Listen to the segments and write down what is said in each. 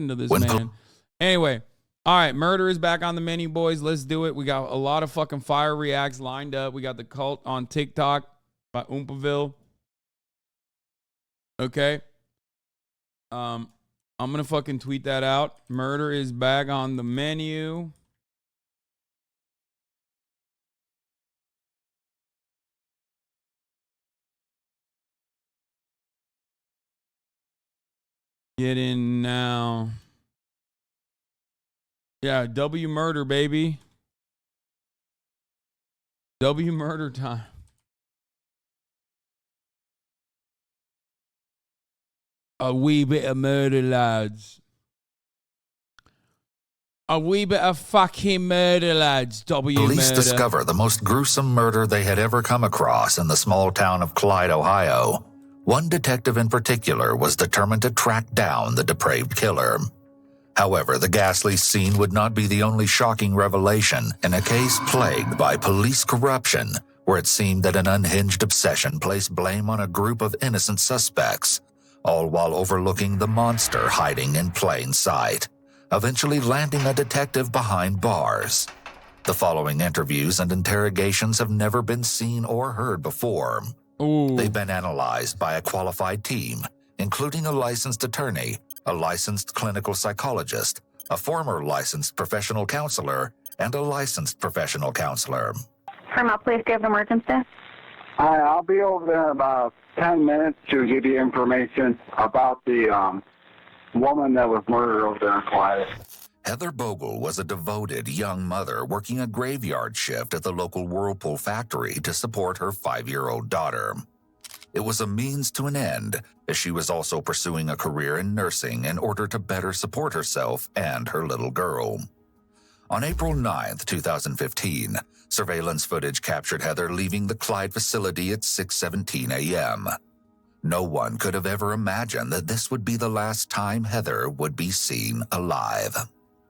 into this man. Anyway, all right, murder is back on the menu, boys. Let's do it. We got a lot of fucking fire reacts lined up. We got the cult on TikTok by Oompaville. Okay. I'm gonna fucking tweet that out. Murder is back on the menu. Get in now. Yeah, W murder, baby. W murder time. A wee bit of murder, lads. A wee bit of fucking murder, lads. W murder. Police discover the most gruesome murder they had ever come across in the small town of Clyde, Ohio. One detective in particular was determined to track down the depraved killer. However, the ghastly scene would not be the only shocking revelation in a case plagued by police corruption, where it seemed that an unhinged obsession placed blame on a group of innocent suspects, all while overlooking the monster hiding in plain sight, eventually landing a detective behind bars. The following interviews and interrogations have never been seen or heard before. Ooh. They've been analyzed by a qualified team, including a licensed attorney, a licensed clinical psychologist, a former licensed professional counselor, and a licensed professional counselor. Fremont Police, do you have an emergency? Hi, I'll be over there in about 10 minutes to give you information about the woman that was murdered over there in Clyde. Heather Bogle was a devoted young mother working a graveyard shift at the local Whirlpool factory to support her 5-year-old daughter. It was a means to an end, as she was also pursuing a career in nursing in order to better support herself and her little girl. On April 9, 2015, surveillance footage captured Heather leaving the Clyde facility at 6:17 a.m. No one could have ever imagined that this would be the last time Heather would be seen alive.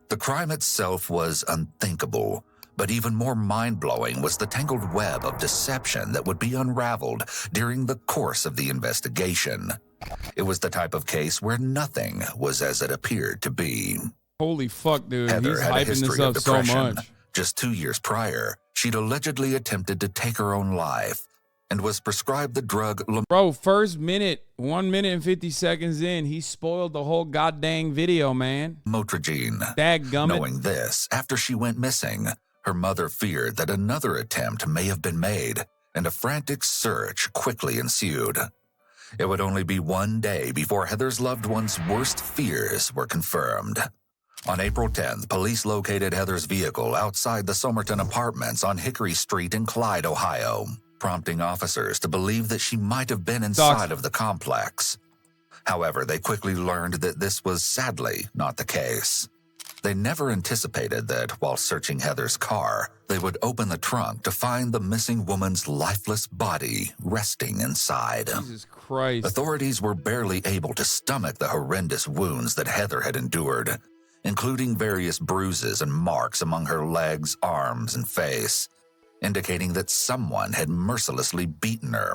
The crime itself was unthinkable, but even more mind-blowing was the tangled web of deception that would be unraveled during the course of the investigation. It was the type of case where nothing was as it appeared to be. Holy fuck, dude. Heather He's had a hyping this history of up so depression. much. Just 2 years prior, she'd allegedly attempted to take her own life and was prescribed the drug Bro, first minute, 1 minute and 50 seconds in, he spoiled the whole goddamn video, man. Lamotrigine. Dadgummit. Knowing this, after she went missing, her mother feared that another attempt may have been made, and a frantic search quickly ensued. It would only be one day before Heather's loved one's worst fears were confirmed. On April 10th, police located Heather's vehicle outside the Somerton Apartments on Hickory Street in Clyde, Ohio, prompting officers to believe that she might have been inside of the complex. However, they quickly learned that this was sadly not the case. They never anticipated that while searching Heather's car, they would open the trunk to find the missing woman's lifeless body resting inside. Jesus Christ. Authorities were barely able to stomach the horrendous wounds that Heather had endured, including various bruises and marks among her legs, arms, and face, indicating that someone had mercilessly beaten her.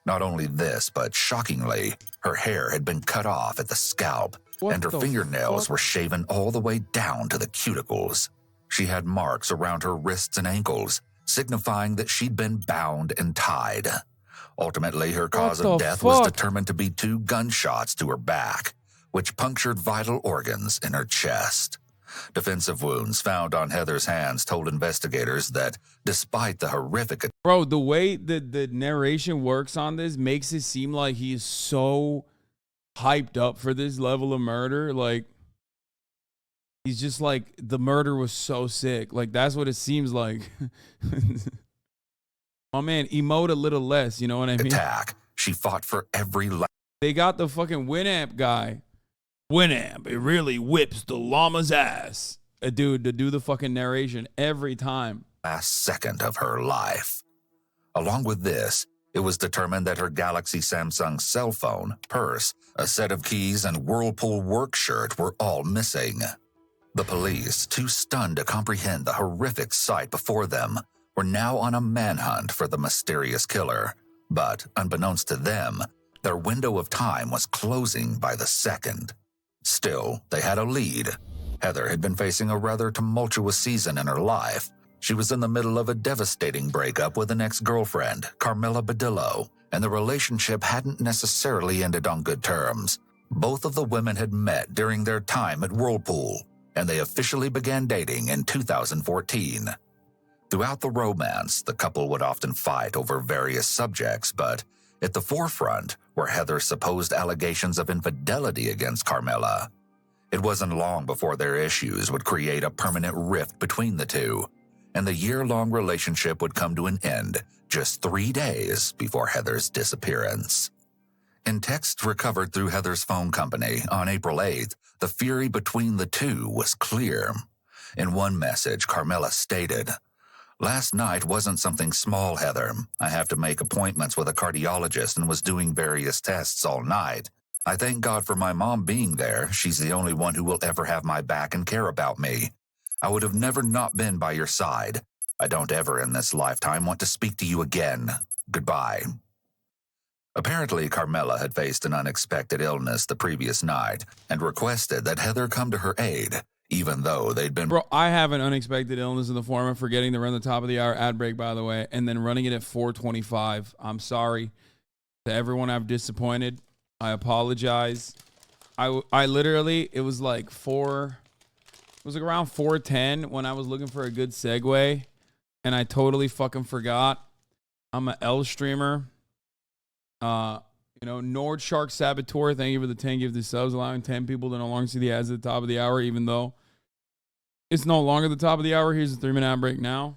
Not only this, but shockingly, her hair had been cut off at the scalp, and her fingernails were shaven all the way down to the cuticles. She had marks around her wrists and ankles, signifying that she'd been bound and tied. Ultimately, her cause of death was determined to be 2 gunshots to her back, which punctured vital organs in her chest. Defensive wounds found on Heather's hands told investigators that despite the horrific... Bro, the way the narration works on this makes it seem like he is so hyped up for this level of murder. Like, he's just like, the murder was so sick. Like, that's what it seems like. Oh, man, emote a little less, you know what I mean? Attack. She fought for every... They got the fucking Winamp guy. Winamp, it really whips the llama's ass. A dude to do the fucking narration every time. Last second of her life. Along with this, it was determined that her Galaxy Samsung cell phone, purse, a set of keys, and Whirlpool work shirt were all missing. The police, too stunned to comprehend the horrific sight before them, were now on a manhunt for the mysterious killer. But, unbeknownst to them, their window of time was closing by the second. Still, they had a lead. Heather had been facing a rather tumultuous season in her life. She was in the middle of a devastating breakup with an ex-girlfriend, Carmela Badillo, and the relationship hadn't necessarily ended on good terms. Both of the women had met during their time at Whirlpool, and they officially began dating in 2014. Throughout the romance, the couple would often fight over various subjects, but at the forefront were Heather's supposed allegations of infidelity against Carmela. It wasn't long before their issues would create a permanent rift between the two, and the year-long relationship would come to an end just 3 days before Heather's disappearance. In texts recovered through Heather's phone company on April 8th, the fury between the two was clear. In one message, Carmela stated, "Last night wasn't something small, Heather. I have to make appointments with a cardiologist and was doing various tests all night. I thank God for my mom being there. She's the only one who will ever have my back and care about me. I would have never not been by your side. I don't ever in this lifetime want to speak to you again. Goodbye." Apparently, Carmela had faced an unexpected illness the previous night and requested that Heather come to her aid, even though they'd been... Bro, I have an unexpected illness in the form of forgetting to run the top of the hour ad break, by the way, and then running it at 4:25. I'm sorry to everyone I've disappointed. I apologize. I literally, it was like around 4:10 when I was looking for a good segue, and I totally fucking forgot. I'm an L streamer. Nord Shark Saboteur, thank you for the 10 gifted subs, allowing 10 people to no longer see the ads at the top of the hour, even though it's no longer the top of the hour. Here's a 3-minute ad break now.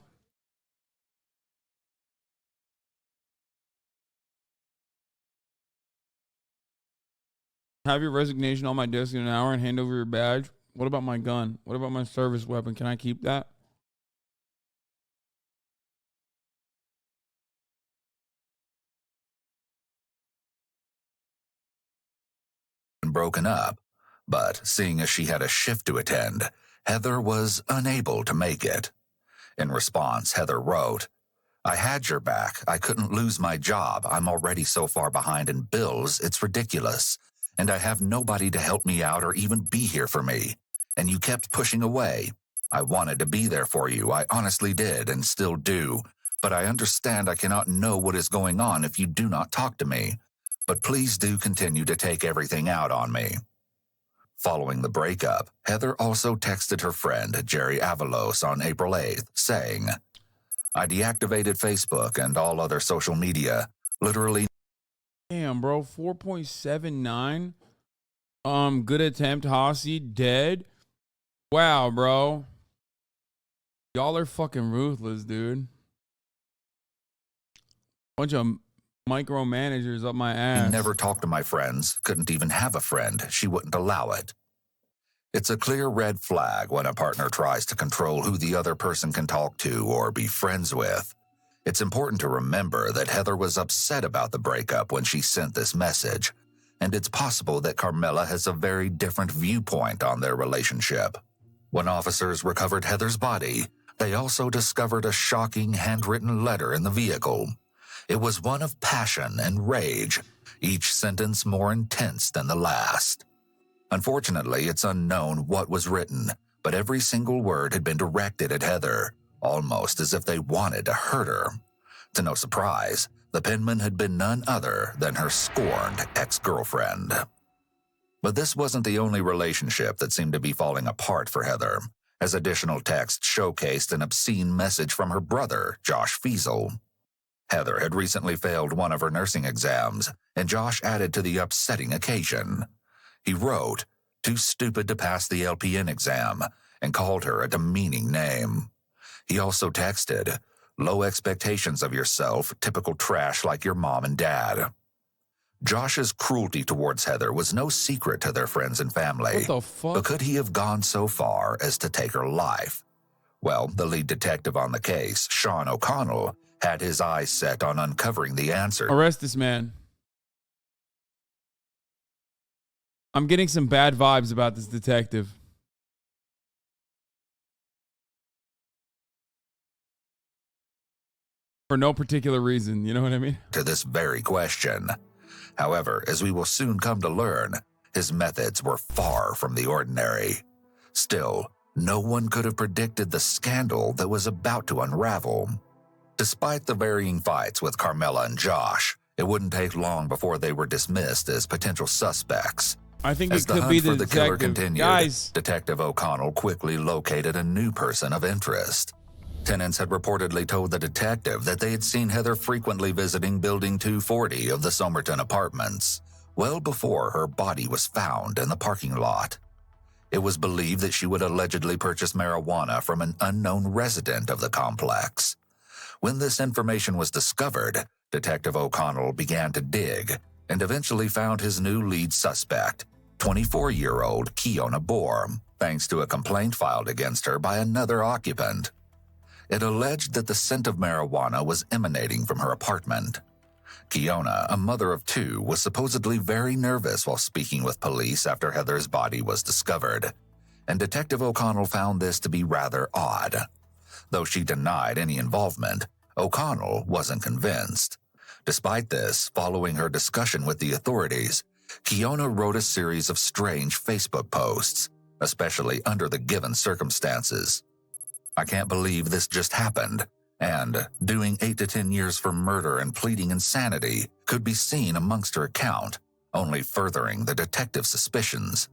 Have your resignation on my desk in an hour and hand over your badge. What about my gun? What about my service weapon? Can I keep that? broken up, but seeing as she had a shift to attend, Heather was unable to make it. In response, Heather wrote, "I had your back. I couldn't lose my job. I'm already so far behind in bills, it's ridiculous. And I have nobody to help me out or even be here for me. And you kept pushing away. I wanted to be there for you. I honestly did and still do. But I understand I cannot know what is going on if you do not talk to me. But please do continue to take everything out on me." Following the breakup, Heather also texted her friend Jerry Avalos on April 8th, saying, "I deactivated Facebook and all other social media. Literally..." Damn, bro, 4.79. Good attempt, Hossie. Dead. Wow, bro. Y'all are fucking ruthless, dude. Bunch of micromanagers up my ass. Never talked to my friends, couldn't even have a friend. She wouldn't allow it. It's a clear red flag when a partner tries to control who the other person can talk to or be friends with. It's important to remember that Heather was upset about the breakup when she sent this message, and it's possible that Carmela has a very different viewpoint on their relationship. When officers recovered Heather's body, they also discovered a shocking handwritten letter in the vehicle. It was one of passion and rage, each sentence more intense than the last. Unfortunately, it's unknown what was written, but every single word had been directed at Heather, almost as if they wanted to hurt her. To no surprise, the penman had been none other than her scorned ex-girlfriend. But this wasn't the only relationship that seemed to be falling apart for Heather, as additional texts showcased an obscene message from her brother, Josh Fiesel. Heather had recently failed one of her nursing exams, and Josh added to the upsetting occasion. He wrote, "Too stupid to pass the LPN exam," and called her a demeaning name. He also texted, "Low expectations of yourself, typical trash like your mom and dad." Josh's cruelty towards Heather was no secret to their friends and family. What the fuck? But could he have gone so far as to take her life? Well, the lead detective on the case, Sean O'Connell, had his eyes set on uncovering the answer. Arrest this man. I'm getting some bad vibes about this detective. For no particular reason, you know what I mean? To this very question. However, as we will soon come to learn, His methods were far from the ordinary. Still, no one could have predicted the scandal that was about to unravel. Despite the varying fights with Carmela and Josh, it wouldn't take long before they were dismissed as potential suspects. I think As it the could hunt be for the the killer detective. continued, Guys, Detective O'Connell quickly located a new person of interest. Tenants had reportedly told the detective that they had seen Heather frequently visiting Building 240 of the Somerton apartments, well before her body was found in the parking lot. It was believed that she would allegedly purchase marijuana from an unknown resident of the complex. When this information was discovered, Detective O'Connell began to dig and eventually found his new lead suspect, 24-year-old Kiona Bohr, thanks to a complaint filed against her by another occupant. It alleged that the scent of marijuana was emanating from her apartment. Kiona, a mother of two, was supposedly very nervous while speaking with police after Heather's body was discovered, and Detective O'Connell found this to be rather odd. Though she denied any involvement, O'Connell wasn't convinced. Despite this, following her discussion with the authorities, Kiona wrote a series of strange Facebook posts, especially under the given circumstances. "I can't believe this just happened," and "doing 8 to 10 years for murder and pleading insanity" could be seen amongst her account, only furthering the detective's suspicions.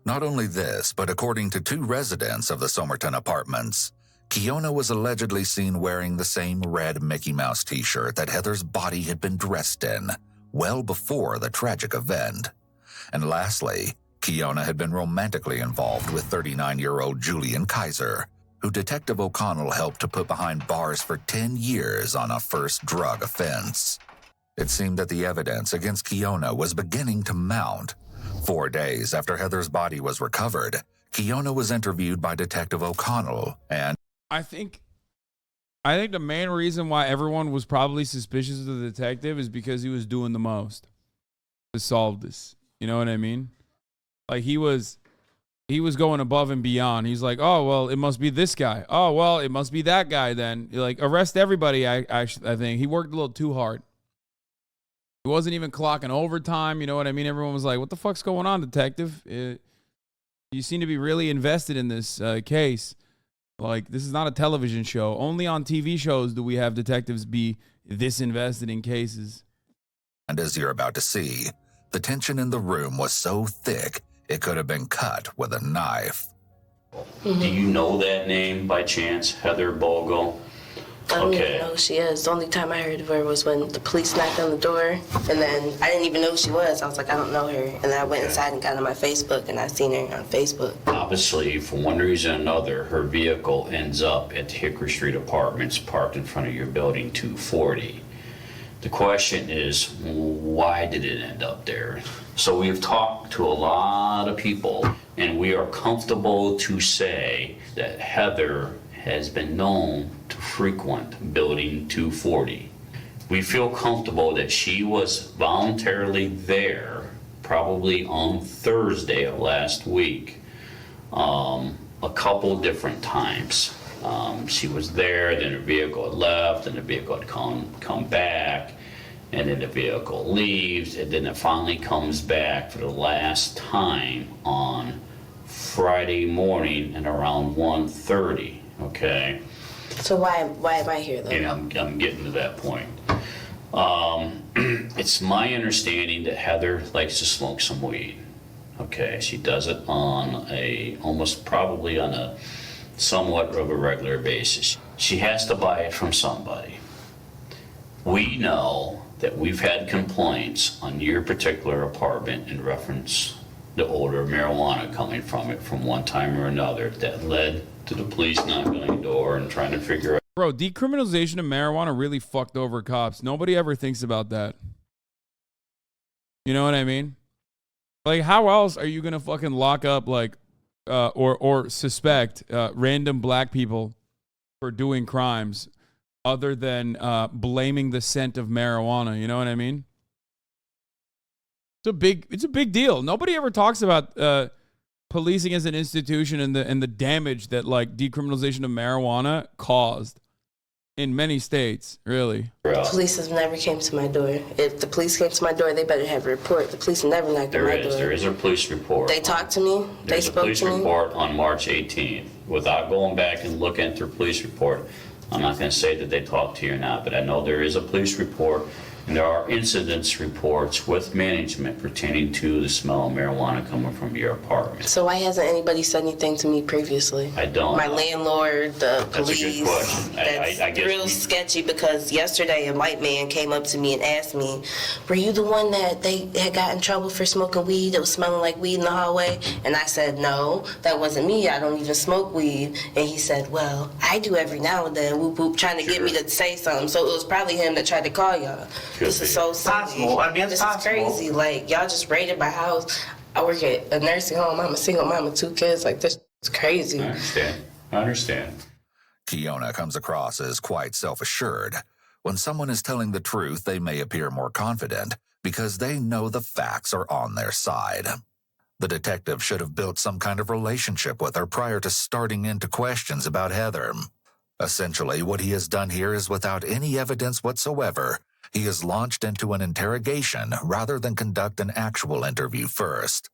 Not only this, but according to two residents of the Somerton apartments, Kiona was allegedly seen wearing the same red Mickey Mouse t-shirt that Heather's body had been dressed in, well before the tragic event. And lastly, Kiona had been romantically involved with 39-year-old Julian Kaiser, who Detective O'Connell helped to put behind bars for 10 years on a first drug offense. It seemed that the evidence against Kiona was beginning to mount. 4 days after Heather's body was recovered, Kiona was interviewed by Detective O'Connell, and I think the main reason why everyone was probably suspicious of the detective is because he was doing the most to solve this. You know what I mean? Like he was going above and beyond. He's like, "Oh, well, it must be this guy. Oh, well, it must be that guy then." You're like, arrest everybody. I think he worked a little too hard. He wasn't even clocking overtime. You know what I mean? Everyone was like, "What the fuck's going on, detective? You seem to be really invested in this case. Like, this is not a television show. Only on TV shows do we have detectives be this invested in cases." And as you're about to see, the tension in the room was so thick it could have been cut with a knife. Do you know that name by chance, Heather Bogle? I don't even know who she is. The only time I heard of her was when the police knocked on the door, and then I didn't even know who she was. I was like, I don't know her. And then I went inside and got on my Facebook, and I seen her on Facebook. Obviously, for one reason or another, her vehicle ends up at the Hickory Street Apartments parked in front of your building 240. The question is, why did it end up there? So we've talked to a lot of people, and we are comfortable to say that Heather has been known to frequent building 240. We feel comfortable that she was voluntarily there probably on Thursday of last week, a couple different times. She was there, then her vehicle had left, and the vehicle had come back, and then the vehicle leaves, and then it finally comes back for the last time on Friday morning at around 1:30. Okay. So why am I here, though? And I'm getting to that point. It's my understanding that Heather likes to smoke some weed. Okay, she does it on probably on a somewhat of a regular basis. She has to buy it from somebody. We know that we've had complaints on your particular apartment in reference the odor of marijuana coming from it from one time or another that led to the police knocking on the door and trying to figure out. Bro, decriminalization of marijuana really fucked over cops. Nobody ever thinks about that. You know what I mean? Like, how else are you gonna fucking lock up like or suspect random black people for doing crimes other than blaming the scent of marijuana? You know what I mean? It's a big deal. Nobody ever talks about policing as an institution and the damage that like decriminalization of marijuana caused in many states, really. Police have never came to my door. If the police came to my door, they better have a report. The police never knocked on my door. There is a police report. They talked to me. They spoke to me. There's a police report on March 18th. Without going back and looking at their police report, I'm not going to say that they talked to you or not, but I know there is a police report, and there are incidents reports with management pertaining to the smell of marijuana coming from your apartment. So why hasn't anybody said anything to me previously? I don't My know. landlord, the police. That's a good question. That's I guess real sketchy, because yesterday a white man came up to me and asked me, were you the one that they had got in trouble for smoking weed? It was smelling like weed in the hallway? And I said, no, that wasn't me. I don't even smoke weed. And he said, well, I do every now and then, whoop whoop, trying to get me to say something. So it was probably him that tried to call y'all. This is so silly. Possible. I mean, it's this possible. is crazy. Like, y'all just raided my house. I work at a nursing home. I'm a single mom with 2 kids. Like, this is crazy. I understand. Kiona comes across as quite self-assured. When someone is telling the truth, they may appear more confident because they know the facts are on their side. The detective should have built some kind of relationship with her prior to starting into questions about Heather. Essentially, what he has done here is without any evidence whatsoever. He has launched into an interrogation rather than conduct an actual interview first.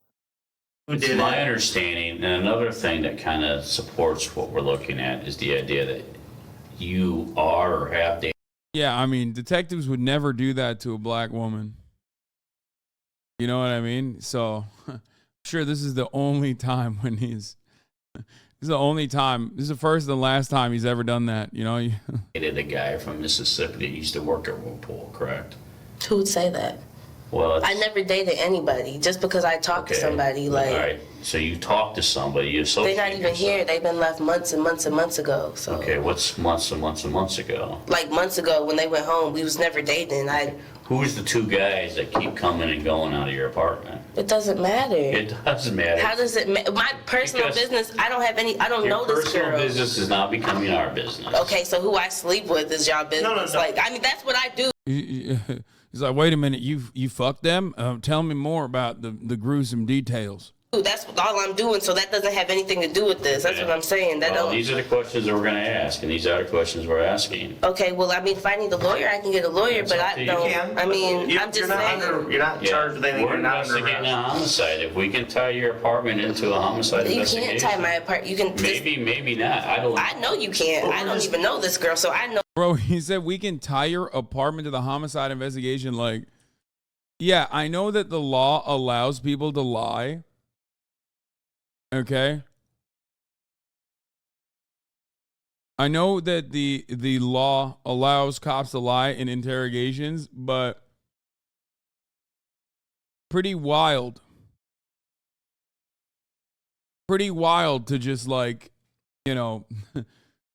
It's my understanding, and another thing that kind of supports what we're looking at is the idea that you are or have dated. Yeah, I mean, detectives would never do that to a black woman. You know what I mean? So, sure, this is the only time when he's... This is the only time. This is the first and the last time he's ever done that. You know, Dated a guy from Mississippi that used to work at Whirlpool, correct? Who would say that? Well, I never dated anybody. Just because I talked to somebody, like... All right, so you talked to somebody, you associate They're not even here. They've been left months and months and months ago. So. Okay, what's months and months and months ago? Like months ago when they went home, we was never dating. Who's the 2 guys that keep coming and going out of your apartment? It doesn't matter. It doesn't matter. How does it matter? My personal business, I don't have any, I don't know this girl. Your personal business is not becoming our business. Okay, so who I sleep with is y'all business. No. Like, I mean, that's what I do. he's like, wait a minute, you fucked them? Tell me more about the gruesome details. That's all I'm doing, so that doesn't have anything to do with this. That's what I'm saying. These are the questions that we're going to ask, and these are the questions we're asking. Okay, well, I mean, if I need a lawyer, I can get a lawyer, but I don't. You can. I mean, I'm just saying. You're not charged with anything. We're You're not under investigating a arrest. homicide. If we can tie your apartment into a homicide You investigation. can't tie my apartment. You can. Maybe not. I know you can't. I don't even know this girl, so I know. Bro, he said we can tie your apartment to the homicide investigation. Like, yeah, I know that the law allows people to lie. Okay. I know that the law allows cops to lie in interrogations, but pretty wild. Pretty wild to just like, you know,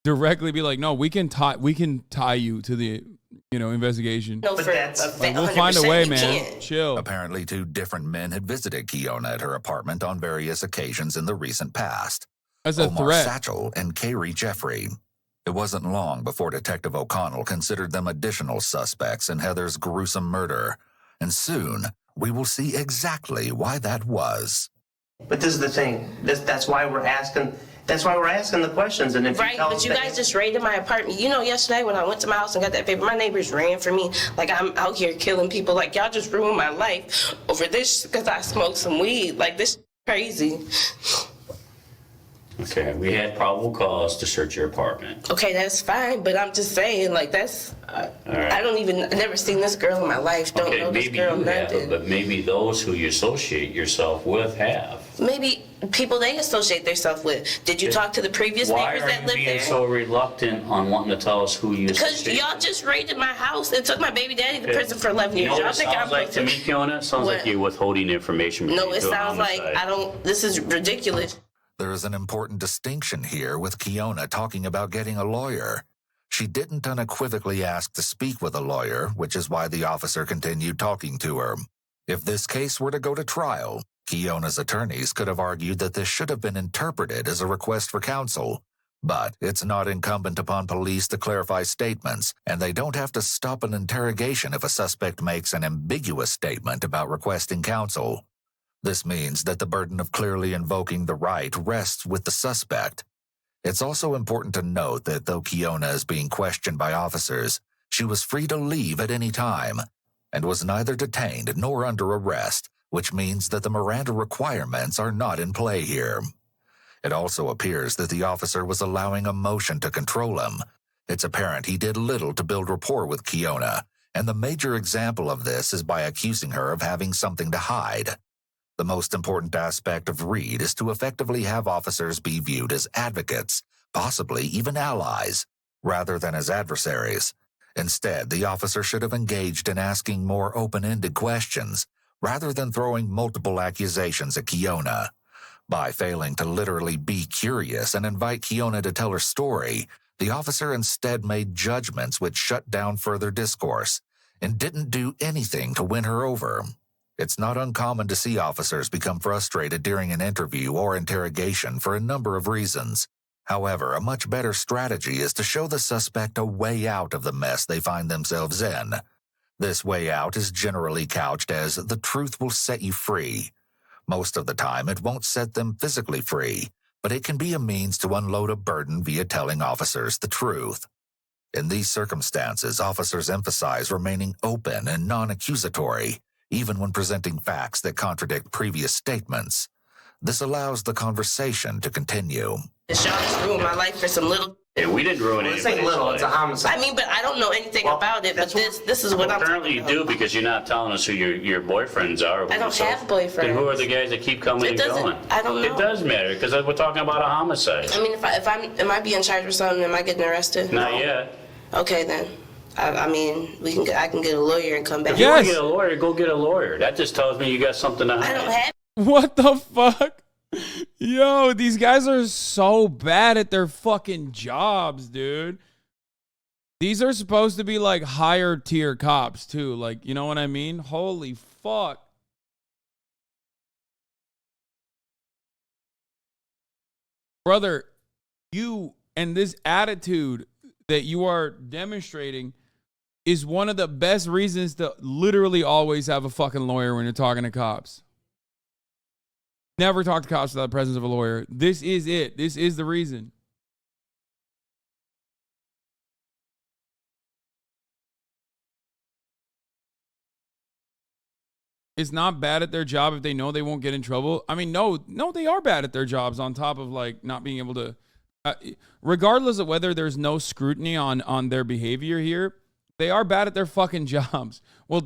directly be like, no, we can tie you to the, you know, investigation. No, But for that's- Like, we'll find a way, you man. can't. Chill. Apparently, 2 different men had visited Kiona at her apartment on various occasions in the recent past. That's a Omar threat. Satchel and Carrie Jeffrey. It wasn't long before Detective O'Connell considered them additional suspects in Heather's gruesome murder. And soon, we will see exactly why that was. But this is the thing. That's why we're asking. That's why we're asking the questions. And if Right, you tell but us you that- guys just raided my apartment. You know, yesterday when I went to my house and got that paper, my neighbors ran for me. Like, I'm out here killing people. Like, y'all just ruined my life over this because I smoked some weed. Like, this crazy. Okay, we had probable cause to search your apartment. Okay, that's fine, but I'm just saying, like, that's... right. I never seen this girl in my life. Don't Okay, know this maybe girl, you have, nothing. but maybe those who you associate yourself with have. Maybe people they associate themselves with. Did you talk to the previous Why neighbors are that you lived being there? so reluctant on wanting to tell us who you Because associate? y'all just raided my house and took my baby daddy to prison for 11 You years. know what Y'all it think sounds I'm like to me, Kiona? It sounds like What? you're withholding information. No, it to a sounds like homicide. this is ridiculous. There is an important distinction here with Kiona talking about getting a lawyer. She didn't unequivocally ask to speak with a lawyer, which is why the officer continued talking to her. If this case were to go to trial, Kiona's attorneys could have argued that this should have been interpreted as a request for counsel. But it's not incumbent upon police to clarify statements, and they don't have to stop an interrogation if a suspect makes an ambiguous statement about requesting counsel. This means that the burden of clearly invoking the right rests with the suspect. It's also important to note that though Kiona is being questioned by officers, she was free to leave at any time and was neither detained nor under arrest, which means that the Miranda requirements are not in play here. It also appears that the officer was allowing emotion to control him. It's apparent he did little to build rapport with Kiona, and the major example of this is by accusing her of having something to hide. The most important aspect of Reed is to effectively have officers be viewed as advocates, possibly even allies, rather than as adversaries. Instead, the officer should have engaged in asking more open-ended questions, rather than throwing multiple accusations at Kiona. By failing to literally be curious and invite Kiona to tell her story, the officer instead made judgments which shut down further discourse and didn't do anything to win her over. It's not uncommon to see officers become frustrated during an interview or interrogation for a number of reasons. However, a much better strategy is to show the suspect a way out of the mess they find themselves in. This way out is generally couched as the truth will set you free. Most of the time, it won't set them physically free, but it can be a means to unload a burden via telling officers the truth. In these circumstances, officers emphasize remaining open and non-accusatory, even when presenting facts that contradict previous statements. This allows the conversation to continue. Y'all just ruined my life for some little. Yeah, we didn't ruin This anybody's ain't little, life. it's a homicide. I mean, but I don't know anything Well, about it. But this is what I'm. Apparently you do because you're not telling us who your boyfriends are. I don't have boyfriends. Then who are the guys that keep coming It and doesn't- going? I don't know. It does matter because we're talking about a homicide. I mean, am I being charged with something? Am I getting arrested? Not yet. Okay then. I mean, I can get a lawyer and come back. If you want to Yes. get a lawyer, go get a lawyer. That just tells me you got something to hide. I don't have. What the fuck? Yo, these guys are so bad at their fucking jobs, dude. These are supposed to be like higher tier cops too. Like, you know what I mean? Holy fuck. Brother, you and this attitude that you are demonstrating is one of the best reasons to literally always have a fucking lawyer when you're talking to cops. Never talk to cops without the presence of a lawyer. This is it. This is the reason. It's not bad at their job if they know they won't get in trouble. I mean, no, they are bad at their jobs on top of like not being able to, regardless of whether there's no scrutiny on their behavior here, they are bad at their fucking jobs. Well,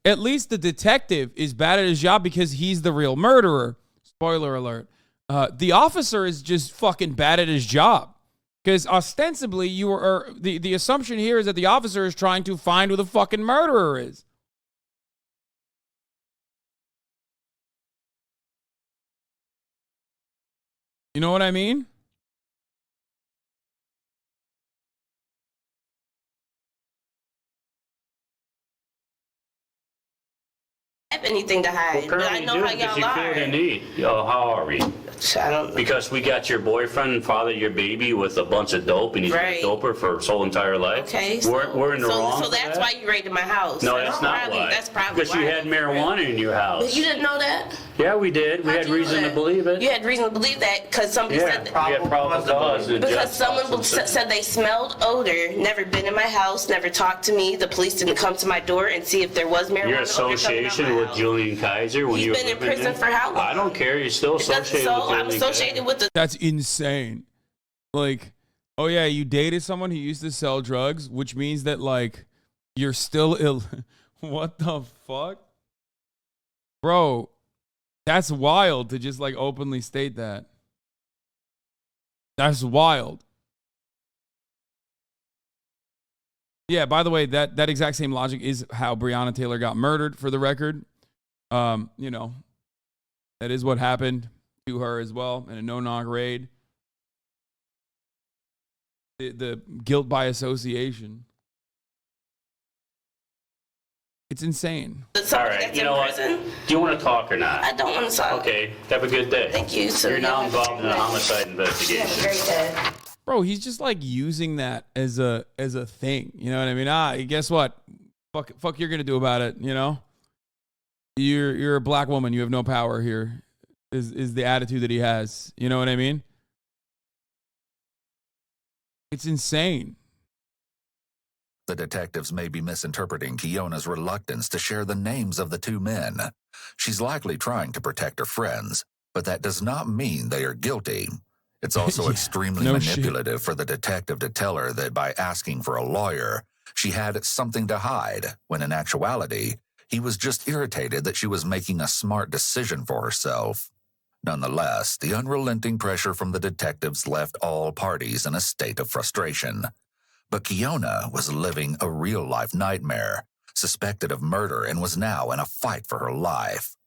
at least the detective is bad at his job because he's the real murderer. Spoiler alert. The officer is just fucking bad at his job because ostensibly the assumption here is that the officer is trying to find who the fucking murderer is. You know what I mean? Have anything to hide, but I Apparently know you do how because y'all you feel are. the need. Yo, how are we? I don't. Because we got your boyfriend, father your baby with a bunch of dope, and he's Right. been a doper for his whole entire life. Okay. We're in the wrong. So for that's that? why you raided my house. No, that's not probably, why. That's probably because why. you had marijuana in your house. But you didn't know that? Yeah, we did. We How'd had you know reason to that? believe it. You had reason to believe that because somebody Yeah, said we that. had probable cause. and Because Jeff someone Dawson said they smelled odor, never been in my house, never talked to me. The police didn't come to my door and see if there was marijuana. Your odor coming out association my with house. Julian Kaiser when He's you were been in living prison there? for how long? I don't care. You're still associated with Julian I'm associated Kaiser. with the. That's insane. Like, oh yeah, you dated someone who used to sell drugs, which means that like you're still ill. What the fuck? Bro, that's wild to just like openly state that. That's wild. Yeah, by the way, that exact same logic is how Breonna Taylor got murdered, for the record. You know, that is what happened to her as well in a no-knock raid. The guilt by association. It's insane. All Somebody right, that's you in know what? prison. Do you want to talk or not? I don't want to talk. Okay, have a good day. Thank you. So You're now you have a involved in a great day. homicide You have a investigation. great day. Bro, he's just like using that as a thing. You know what I mean? Guess what? Fuck you're gonna do about it, you know? You're a black woman, you have no power here, is the attitude that he has. You know what I mean? It's insane. The detectives may be misinterpreting Kiona's reluctance to share the names of the two men. She's likely trying to protect her friends, but that does not mean they are guilty. It's also extremely manipulative for the detective to tell her that by asking for a lawyer, she had something to hide, when in actuality, he was just irritated that she was making a smart decision for herself. Nonetheless, the unrelenting pressure from the detectives left all parties in a state of frustration. But Kiona was living a real-life nightmare, suspected of murder, and was now in a fight for her life.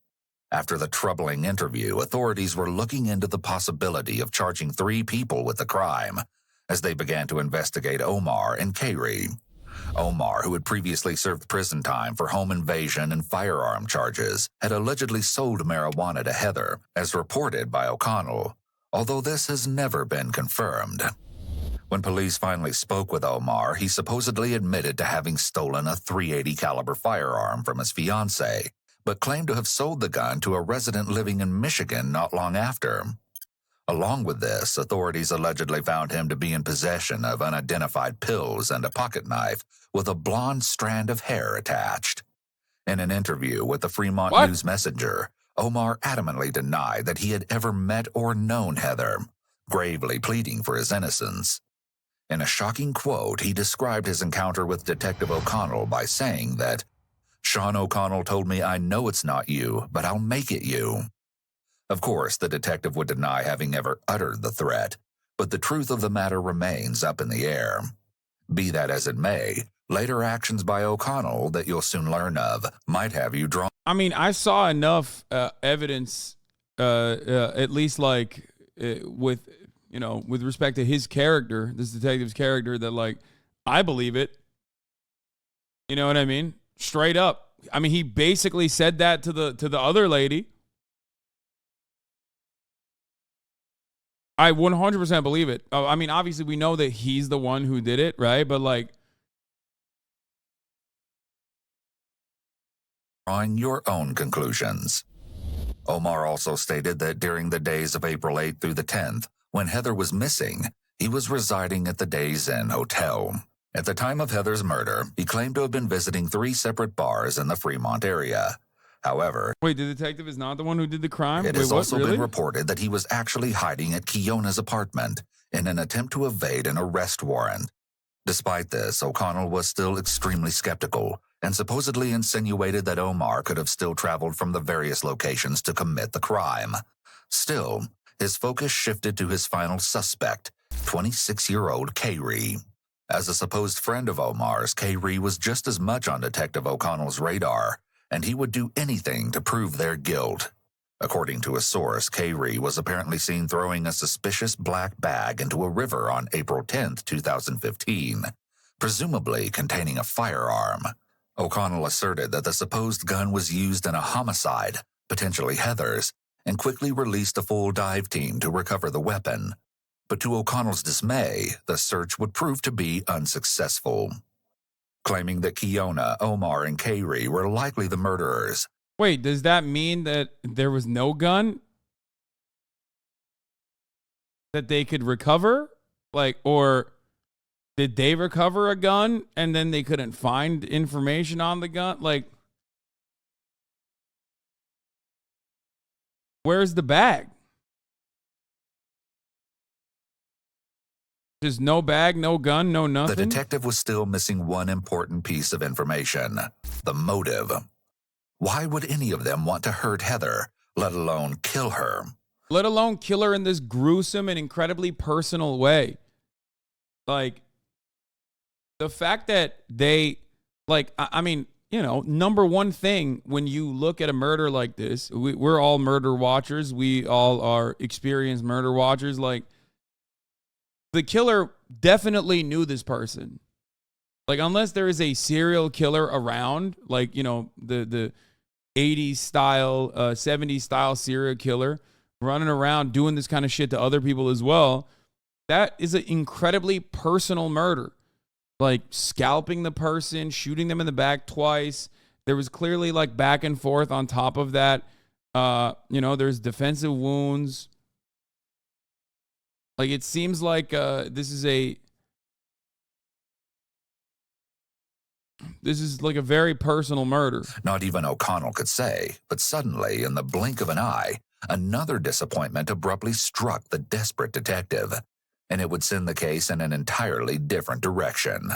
After the troubling interview, authorities were looking into the possibility of charging 3 people with the crime, as they began to investigate Omar and Kairi. Omar, who had previously served prison time for home invasion and firearm charges, had allegedly sold marijuana to Heather, as reported by O'Connell, although this has never been confirmed. When police finally spoke with Omar, he supposedly admitted to having stolen a .380 caliber firearm from his fiancée, but claimed to have sold the gun to a resident living in Michigan not long after. Along with this, authorities allegedly found him to be in possession of unidentified pills and a pocket knife with a blonde strand of hair attached. In an interview with the Fremont News Messenger, Omar adamantly denied that he had ever met or known Heather, gravely pleading for his innocence. In a shocking quote, he described his encounter with Detective O'Connell by saying that, "Sean O'Connell told me, I know it's not you, but I'll make it you." Of course, the detective would deny having ever uttered the threat, but the truth of the matter remains up in the air. Be that as it may, later actions by O'Connell that you'll soon learn of might have you drawn. I mean, I saw enough evidence, at least like with, you know, with respect to his character, this detective's character, that like, I believe it. You know what I mean? Straight up. I mean, he basically said that to the other lady. I 100% believe it. I mean, obviously we know that he's the one who did it, right? But like, drawing your own conclusions. Omar also stated that during the days of April 8th through the 10th, when Heather was missing, he was residing at the Days Inn Hotel. At the time of Heather's murder, he claimed to have been visiting 3 separate bars in the Fremont area. However, wait, the detective is not the one who did the crime? It has also been reported that he was actually hiding at Kiona's apartment in an attempt to evade an arrest warrant. Despite this, O'Connell was still extremely skeptical and supposedly insinuated that Omar could have still traveled from the various locations to commit the crime. Still, his focus shifted to his final suspect, 26-year-old Kairi. As a supposed friend of Omar's, Kairi was just as much on Detective O'Connell's radar, and he would do anything to prove their guilt. According to a source, Kairi was apparently seen throwing a suspicious black bag into a river on April 10, 2015, presumably containing a firearm. O'Connell asserted that the supposed gun was used in a homicide, potentially Heather's, and quickly released a full dive team to recover the weapon. But to O'Connell's dismay, the search would prove to be unsuccessful. Claiming that Kiona, Omar, and Kairi were likely the murderers. Wait, does that mean that there was no gun that they could recover? Like, or did they recover a gun and then they couldn't find information on the gun? Like, where's the bag? Just no bag, no gun, no nothing? The detective was still missing one important piece of information: the motive. Why would any of them want to hurt Heather, let alone kill her? Let alone kill her in this gruesome and incredibly personal way. Like, the fact that they, like, I mean, you know, number one thing when you look at a murder like this, we're all murder watchers. We all are experienced murder watchers. Like, the killer definitely knew this person. Like, unless there is a serial killer around, like, you know, the 80s style, 70s style serial killer running around doing this kind of shit to other people as well, that is an incredibly personal murder. Like, scalping the person, shooting them in the back twice. There was clearly, like, back and forth on top of that. You know, there's defensive wounds. Like, it seems like this is a This is like a very personal murder. Not even O'Connell could say, but suddenly, in the blink of an eye, another disappointment abruptly struck the desperate detective, and it would send the case in an entirely different direction.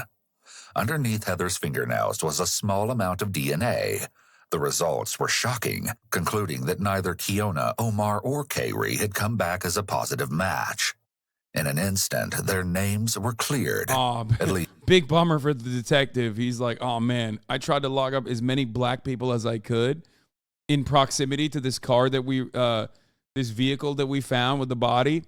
Underneath Heather's fingernails was a small amount of DNA. The results were shocking, concluding that neither Kiona, Omar, or Kayri had come back as a positive match. In an instant, their names were cleared. Oh, At least, big bummer for the detective. He's like, oh man, I tried to log up as many black people as I could in proximity to this car that this vehicle that we found with the body.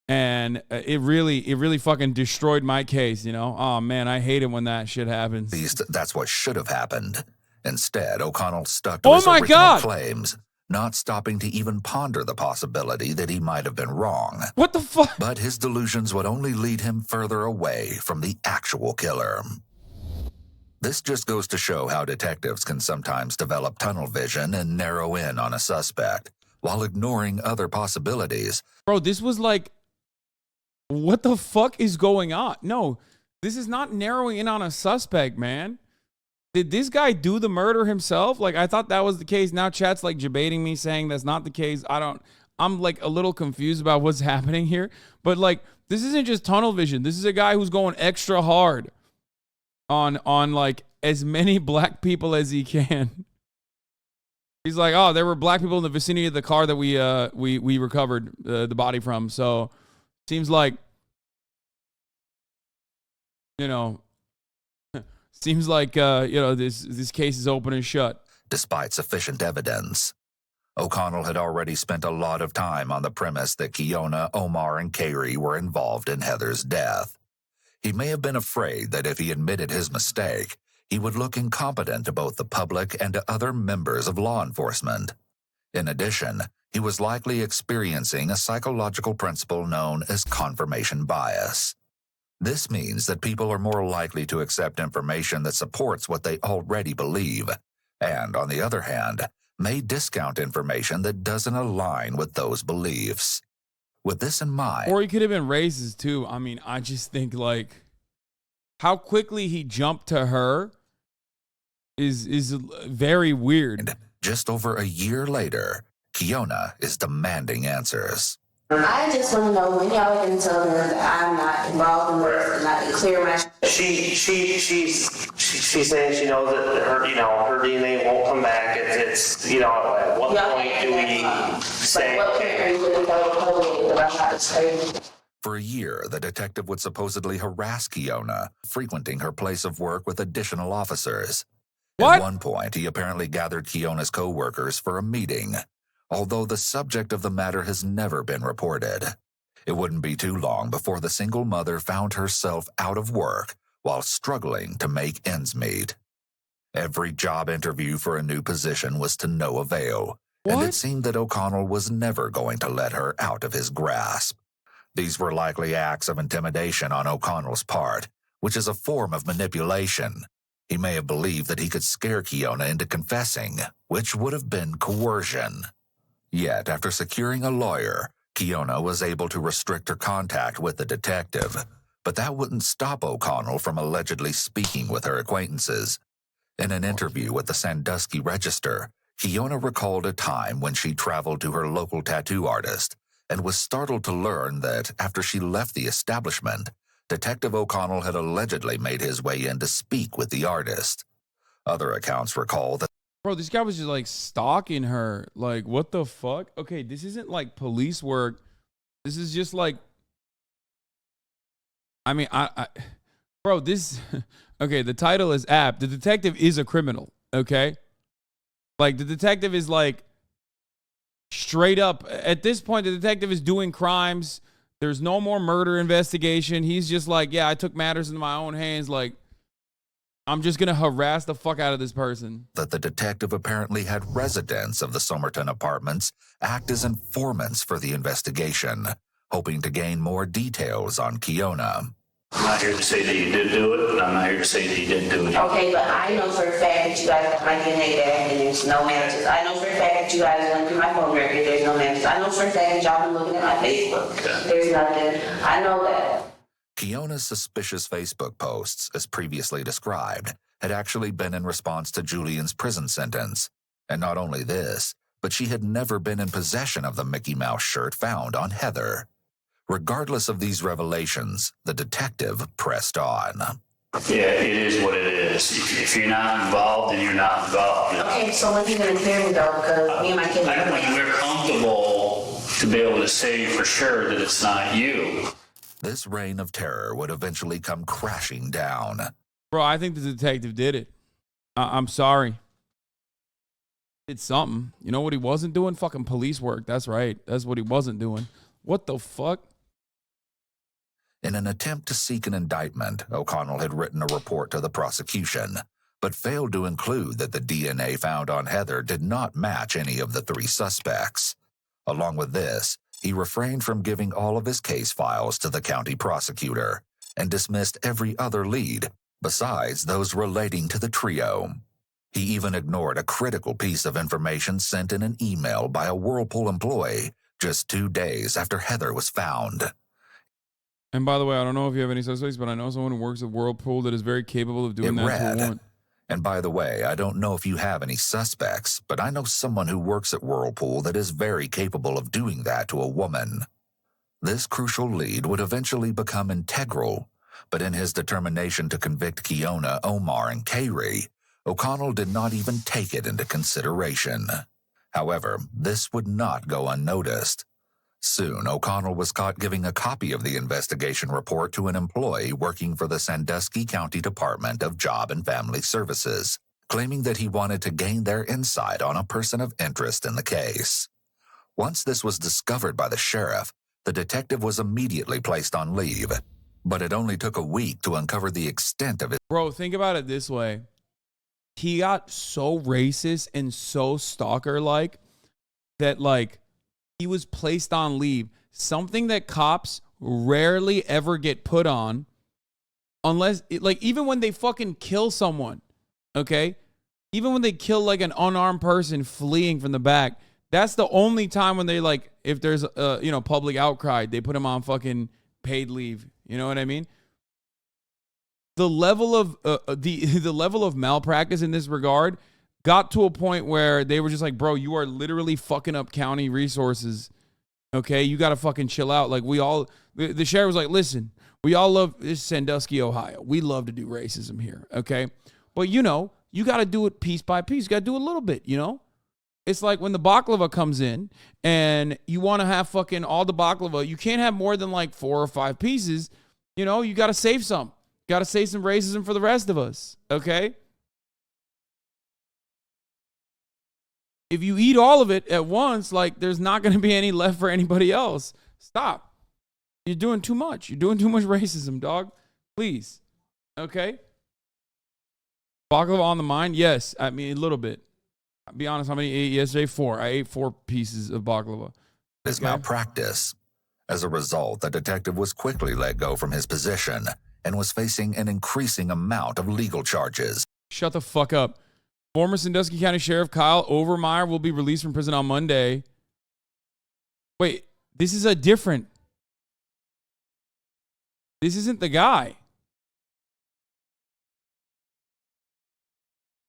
And it really fucking destroyed my case, you know? Oh man, I hate it when that shit happens. at least that's what should have happened. Instead, O'Connell stuck to his original God. claims, not stopping to even ponder the possibility that he might have been wrong. What the fuck? But his delusions would only lead him further away from the actual killer. This just goes to show how detectives can sometimes develop tunnel vision and narrow in on a suspect, while ignoring other possibilities. Bro, this was like, what the fuck is going on? No, this is not narrowing in on a suspect, man. Did this guy do the murder himself? Like, I thought that was the case. Now chat's like debating me, saying that's not the case. I'm like a little confused about what's happening here. But like, this isn't just tunnel vision. This is a guy who's going extra hard on like as many black people as he can. He's like, oh, there were black people in the vicinity of the car that we recovered the body from. So seems like, you know, seems like, you know, this case is open and shut. Despite sufficient evidence, O'Connell had already spent a lot of time on the premise that Kiona, Omar, and Kayri were involved in Heather's death. He may have been afraid that if he admitted his mistake, he would look incompetent to both the public and to other members of law enforcement. In addition, he was likely experiencing a psychological principle known as confirmation bias. This means that people are more likely to accept information that supports what they already believe, and, on the other hand, may discount information that doesn't align with those beliefs. With this in mind... Or he could have been racist, too. I mean, I just think, like, how quickly he jumped to her is very weird. Just over a year later, Kiona is demanding answers. I just want to know when y'all are going to tell them that I'm not involved in this and I can clear my... She's saying she knows that her DNA won't come back. It's at what point do we say? What point are you going to tell the public that I'm not explaining? For a year, the detective would supposedly harass Kiona, frequenting her place of work with additional officers. What? At one point, he apparently gathered Kiona's co-workers for a meeting, although the subject of the matter has never been reported. It wouldn't be too long before the single mother found herself out of work while struggling to make ends meet. Every job interview for a new position was to no avail, and it seemed that O'Connell was never going to let her out of his grasp. These were likely acts of intimidation on O'Connell's part, which is a form of manipulation. He may have believed that he could scare Kiona into confessing, which would have been coercion. Yet, after securing a lawyer, Kiona was able to restrict her contact with the detective, but that wouldn't stop O'Connell from allegedly speaking with her acquaintances. In an interview with the Sandusky Register, Kiona recalled a time when she traveled to her local tattoo artist and was startled to learn that after she left the establishment, Detective O'Connell had allegedly made his way in to speak with the artist. Other accounts recall that... Bro, this guy was just like stalking her. Like, what the fuck? Okay, this isn't like police work. This is just like, I mean, bro, this, okay, the title is apt. The detective is a criminal, okay? Like, the detective is like, straight up, at this point, the detective is doing crimes. There's no more murder investigation. He's just like, yeah, I took matters into my own hands. Like, I'm just going to harass the fuck out of this person. That the detective apparently had residents of the Somerton apartments act as informants for the investigation, hoping to gain more details on Kiona. I'm not here to say that you did do it, and I'm not here to say that you didn't do it. Okay, but I know for a fact that you guys have my DNA back and there's no matches. I know for a fact that you guys went through my phone record, there's no matches. I know for a fact that y'all been looking at my Facebook. Okay. There's nothing. I know that. Kiona's suspicious Facebook posts, as previously described, had actually been in response to Julian's prison sentence. And not only this, but she had never been in possession of the Mickey Mouse shirt found on Heather. Regardless of these revelations, the detective pressed on. Yeah, it is what it is. If you're not involved, then you're not involved. Okay, so when you gonna clear me though? Because me and my kids. I think we're comfortable to be able to say for sure that it's not you. This reign of terror would eventually come crashing down. Bro, I think the detective did it. I'm sorry. Did something. You know what he wasn't doing? Fucking police work. That's right. That's what he wasn't doing. What the fuck? In an attempt to seek an indictment, O'Connell had written a report to the prosecution, but failed to include that the DNA found on Heather did not match any of the 3 suspects. Along with this, he refrained from giving all of his case files to the county prosecutor and dismissed every other lead, besides those relating to the trio. He even ignored a critical piece of information sent in an email by a Whirlpool employee just 2 days after Heather was found. And by the way, I don't know if you have any suspects, but I know someone who works at Whirlpool that is very capable of doing that to a woman. And by the way, I don't know if you have any suspects, but I know someone who works at Whirlpool that is very capable of doing that to a woman. This crucial lead would eventually become integral, but in his determination to convict Kiona, Omar, and Kayri, O'Connell did not even take it into consideration. However, this would not go unnoticed. Soon, O'Connell was caught giving a copy of the investigation report to an employee working for the Sandusky County Department of Job and Family Services, claiming that he wanted to gain their insight on a person of interest in the case. Once this was discovered by the sheriff, the detective was immediately placed on leave, but it only took a week to uncover the extent of it. Bro, think about it this way. He got so racist and so stalker-like that, like, he was placed on leave. Something that cops rarely ever get put on unless, like, even when they fucking kill someone, okay? Even when they kill, like, an unarmed person fleeing from the back, that's the only time when they, like, if there's a, you know, public outcry, they put him on fucking paid leave. You know what I mean? The level of the level of malpractice in this regard got to a point where they were just like, bro, you are literally fucking up county resources. Okay, you got to fucking chill out. Like, we all, the sheriff was like, listen, we all love this Sandusky, Ohio. We love to do racism here. Okay, but you know, you got to do it piece by piece. You got to do a little bit. You know, it's like when the baklava comes in and you want to have fucking all the baklava. You can't have more than like 4 or 5 pieces. You know, you got to save some. Got to save some racism for the rest of us. Okay. If you eat all of it at once, like, there's not going to be any left for anybody else. Stop. You're doing too much. You're doing too much racism, dog. Please. Okay? Baklava on the mind? Yes. I mean, a little bit. I'll be honest, how many ate yesterday? 4. I ate 4 pieces of baklava. His malpractice. As a result, the detective was quickly let go from his position and was facing an increasing amount of legal charges. Shut the fuck up. Former Sandusky County Sheriff Kyle Overmeyer will be released from prison on Monday. Wait, this is a different. This isn't the guy.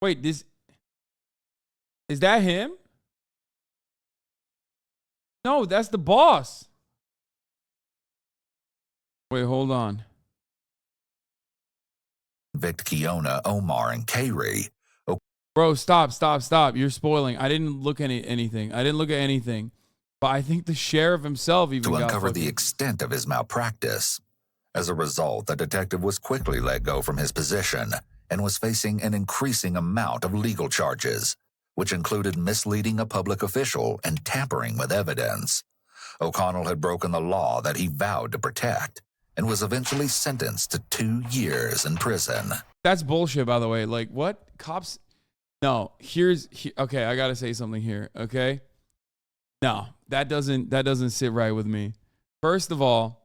Wait, this. Is that him? No, that's the boss. Wait, hold on. Convict Kiona, Omar, and Kayri. Bro, stop. You're spoiling. I didn't look at anything. I didn't look at anything. But I think the sheriff himself even to got uncover fucking... the extent of his malpractice. As a result, the detective was quickly let go from his position and was facing an increasing amount of legal charges, which included misleading a public official and tampering with evidence. O'Connell had broken the law that he vowed to protect and was eventually sentenced to 2 years in prison. That's bullshit, by the way. Like, what? Cops... No, okay, I got to say something here, okay? No, that doesn't sit right with me. First of all,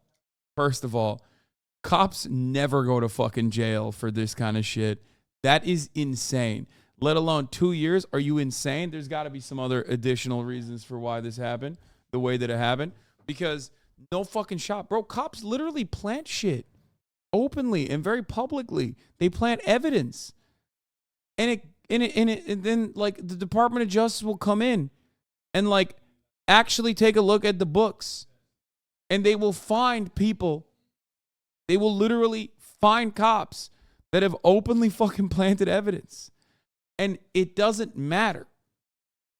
cops never go to fucking jail for this kind of shit. That is insane. Let alone 2 years. Are you insane? There's got to be some other additional reasons for why this happened, the way that it happened. Because no fucking shot. Bro, cops literally plant shit openly and very publicly. They plant evidence. and then like the Department of Justice will come in and like actually take a look at the books, and they will find people. They will literally find cops that have openly fucking planted evidence, and it doesn't matter.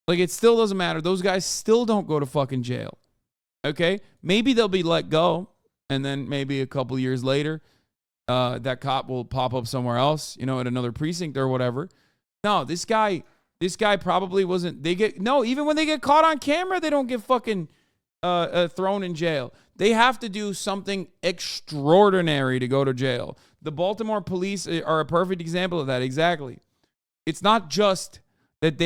Like, it still doesn't matter. Those guys still don't go to fucking jail. Okay? Maybe they'll be let go, and then maybe a couple years later, that cop will pop up somewhere else, you know, at another precinct or whatever. No, this guy probably wasn't. Even when they get caught on camera, they don't get fucking thrown in jail. They have to do something extraordinary to go to jail. The Baltimore police are a perfect example of that. Exactly. It's not just that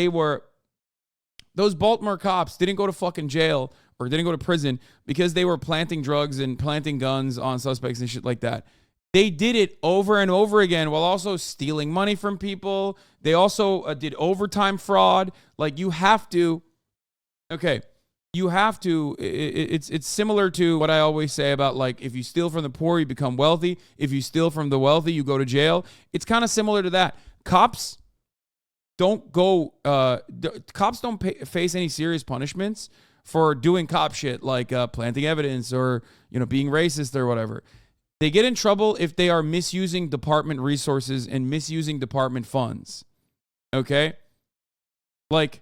those Baltimore cops didn't go to fucking jail or didn't go to prison because they were planting drugs and planting guns on suspects and shit like that. They did it over and over again while also stealing money from people. They also did overtime fraud. Like, you have to, it's similar to what I always say about, like, if you steal from the poor, you become wealthy. If you steal from the wealthy, you go to jail. It's kind of similar to that. Cops don't face any serious punishments for doing cop shit like planting evidence or, you know, being racist or whatever. They get in trouble if they are misusing department resources and misusing department funds. Okay? Like,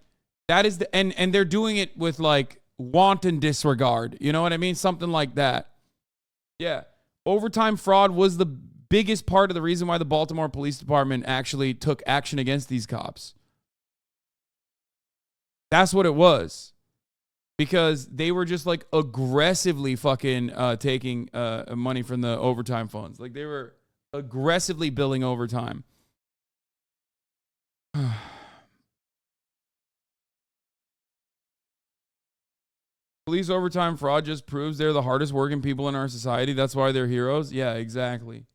that is and they're doing it with like wanton disregard. You know what I mean? Something like that. Yeah. Overtime fraud was the biggest part of the reason why the Baltimore Police Department actually took action against these cops. That's what it was. Because they were just like aggressively fucking taking money from the overtime funds. Like, they were aggressively billing overtime. Police overtime fraud just proves they're the hardest working people in our society. That's why they're heroes. Yeah, exactly.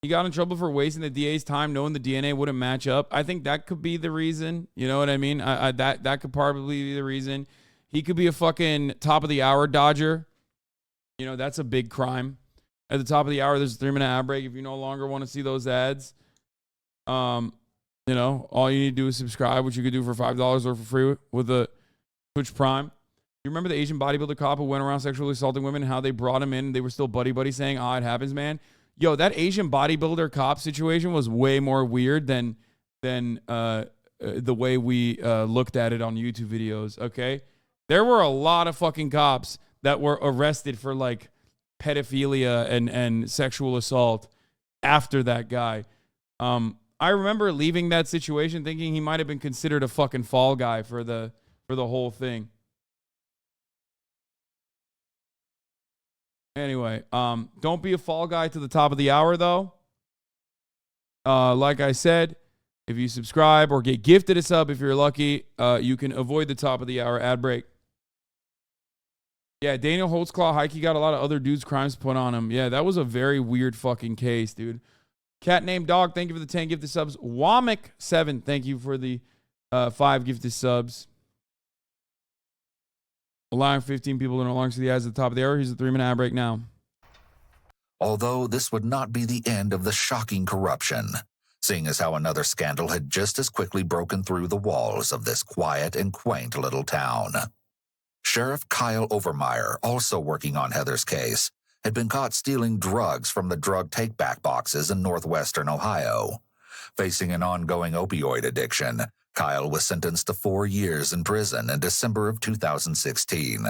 He got in trouble for wasting the DA's time knowing the DNA wouldn't match up. I think that could be the reason. You know what I mean? That could probably be the reason. He could be a fucking top of the hour dodger. You know, that's a big crime. At the top of the hour, there's a 3-minute ad break. If you no longer want to see those ads, you know, all you need to do is subscribe, which you could do for $5 or for free with the Twitch Prime. You remember the Asian bodybuilder cop who went around sexually assaulting women and how they brought him in and they were still buddy saying, "Oh, it happens, man." Yo, that Asian bodybuilder cop situation was way more weird than the way we looked at it on YouTube videos, okay? There were a lot of fucking cops that were arrested for, like, pedophilia and sexual assault after that guy. I remember leaving that situation thinking he might have been considered a fucking fall guy for the whole thing. Anyway, don't be a fall guy to the top of the hour, though. Like I said, if you subscribe or get gifted a sub, if you're lucky, you can avoid the top of the hour ad break. Yeah, Daniel Holtzclaw Heike got a lot of other dudes' crimes put on him. Yeah, that was a very weird fucking case, dude. Cat named Dog, thank you for the 10 gifted subs. Womick7, thank you for the 5 gifted subs. Allowing 15 people to no longer see the ads at the top of the hour. Here's a 3-minute ad break now. Although this would not be the end of the shocking corruption, seeing as how another scandal had just as quickly broken through the walls of this quiet and quaint little town. Sheriff Kyle Overmeyer, also working on Heather's case, had been caught stealing drugs from the drug take-back boxes in northwestern Ohio. Facing an ongoing opioid addiction, Kyle was sentenced to 4 years in prison in December of 2016.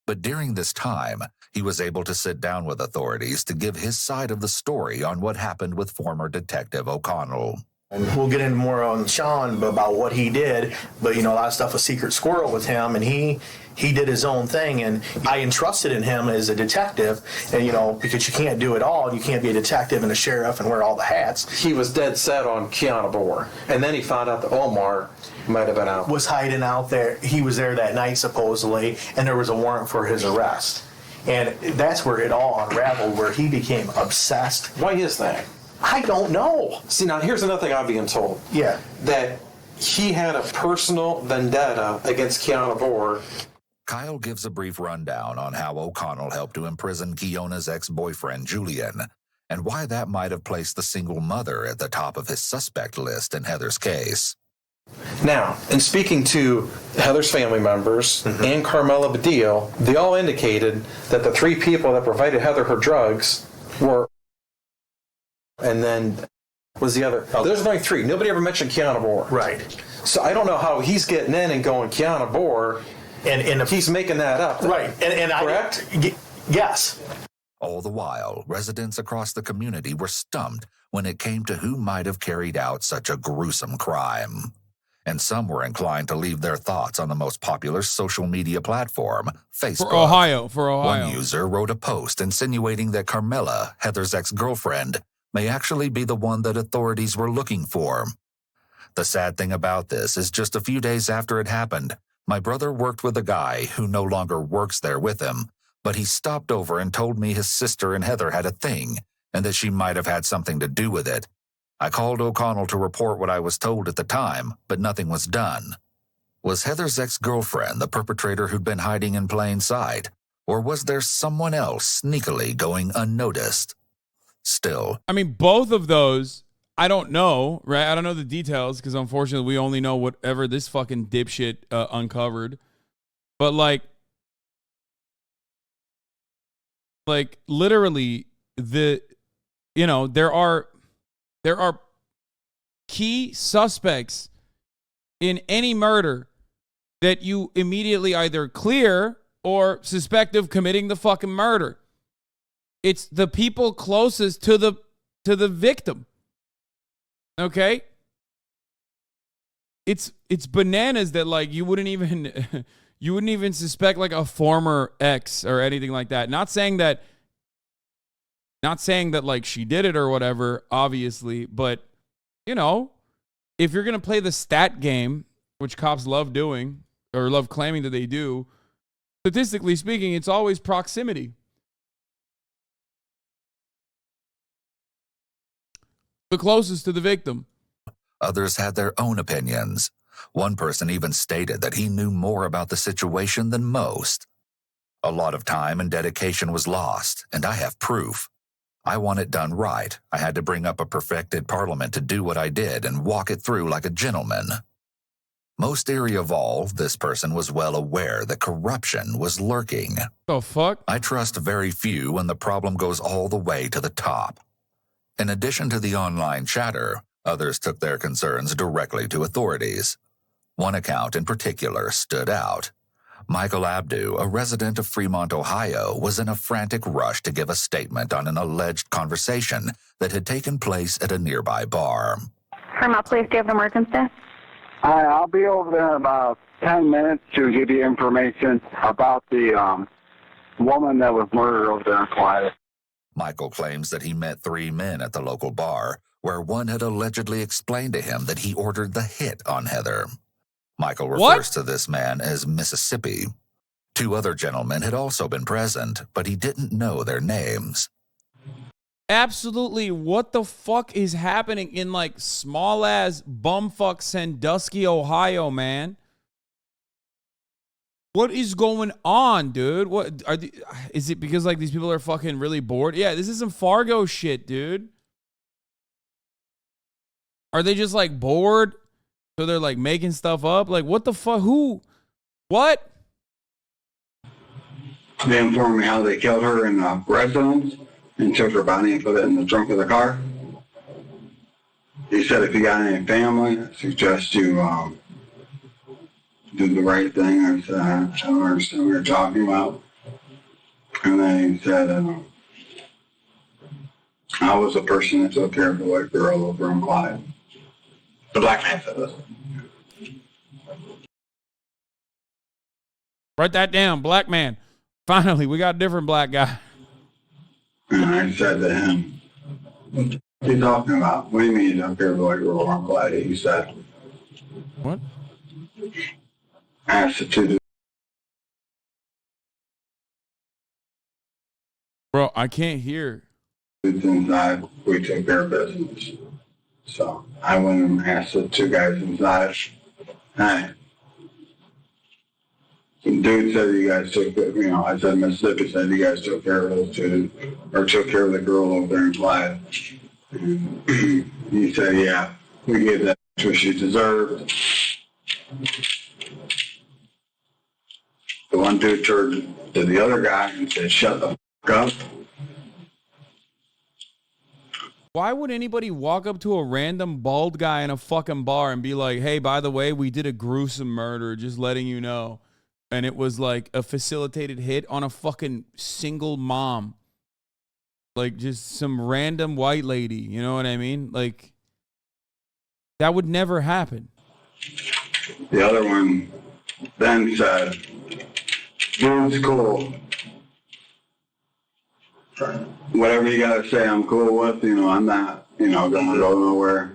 But during this time, he was able to sit down with authorities to give his side of the story on what happened with former Detective O'Connell. And we'll get into more on Sean about what he did, but, you know, a lot of stuff was secret squirrel with him, and he did his own thing, and I entrusted in him as a detective, and, you know, because you can't do it all. You can't be a detective and a sheriff and wear all the hats. He was dead set on Kiana Boer, and then he found out that Omar might have been out. Was hiding out there. He was there that night, supposedly, and there was a warrant for his arrest. And that's where it all unraveled, where he became obsessed. Why is that? I don't know. See, now here's another thing I'm being told. Yeah. That he had a personal vendetta against Kiana Boer. Kyle gives a brief rundown on how O'Connell helped to imprison Kiona's ex-boyfriend, Julian, and why that might have placed the single mother at the top of his suspect list in Heather's case. Now, in speaking to Heather's family members and Carmela Badillo, they all indicated that the 3 people that provided Heather her drugs were, and then was the other. There's only 3. Nobody ever mentioned Kiana Boer. Right. So I don't know how he's getting in and going Kiana Boer, and he's making that up. Right. And correct? Yes. All the while, residents across the community were stumped when it came to who might have carried out such a gruesome crime. And some were inclined to leave their thoughts on the most popular social media platform, Facebook. For Ohio. One user wrote a post insinuating that Carmela, Heather's ex-girlfriend, may actually be the one that authorities were looking for. The sad thing about this is just a few days after it happened, my brother worked with a guy who no longer works there with him, but he stopped over and told me his sister and Heather had a thing, and that she might have had something to do with it. I called O'Connell to report what I was told at the time, but nothing was done. Was Heather's ex-girlfriend the perpetrator who'd been hiding in plain sight, or was there someone else sneakily going unnoticed? Still, I mean, both of those, I don't know, right? I don't know the details because unfortunately we only know whatever this fucking dipshit uncovered. But like literally there are key suspects in any murder that you immediately either clear or suspect of committing the fucking murder. It's the people closest to the victim. Okay? It's bananas that like you wouldn't even suspect like a former ex or anything like that. Not saying that like she did it or whatever, obviously, but if you're going to play the stat game, which cops love doing or love claiming that they do, statistically speaking, it's always proximity. The closest to the victim. others had their own opinions. One person even stated that he knew more about the situation than most. A lot of time and dedication was lost, and I have proof. I want it done right. I had to bring up a perfected parliament to do what I did and walk it through like a gentleman. Most eerie of all, this person was well aware that corruption was lurking. The fuck? I trust very few when the problem goes all the way to the top. In addition to the online chatter, others took their concerns directly to authorities. One account in particular stood out. Michael Abdu, a resident of Fremont, Ohio, was in a frantic rush to give a statement on an alleged conversation that had taken place at a nearby bar. Fremont Police, do you have an emergency? I'll be over there in about 10 minutes to give you information about the woman that was murdered over there in Clyde. Michael claims that he met 3 men at the local bar, where one had allegedly explained to him that he ordered the hit on Heather. Michael refers to this man as Mississippi. 2 other gentlemen had also been present, but he didn't know their names. Absolutely, what the fuck is happening in like small ass bumfuck Sandusky, Ohio, man? What is going on, dude? What is it because like these people are fucking really bored? Yeah, this is some Fargo shit, dude. Are they just like bored? So they're like making stuff up? Like what the fuck? Who? What? They informed me how they killed her in the residence and took her body and put it in the trunk of the car. He said if you got any family, I suggest you do the right thing. I said, I don't understand what you're talking about. And then he said, I was the person that took care of the white girl over in Clyde. The black man said this. Write that down, black man. Finally, we got a different black guy. And I said to him, what are you talking about? What do you mean you took care of the white girl over in Clyde? He said, What? I asked the two. Bro, I can't hear. Inside, we took care of business. So I went and asked the 2 guys inside, hey, Dude said you guys took, I said Mississippi said you guys took care of those two, or took care of the girl over there in Clyde. And he said, yeah, we gave that what she deserved. The one dude turned to the other guy and said, shut the fuck up. Why would anybody walk up to a random bald guy in a fucking bar and be like, hey, by the way, we did a gruesome murder, just letting you know. And it was like a facilitated hit on a fucking single mom. Like just some random white lady, you know what I mean? Like, that would never happen. The other one then said, dude's cool. Whatever you gotta say, I'm cool with, I'm not, gonna go nowhere.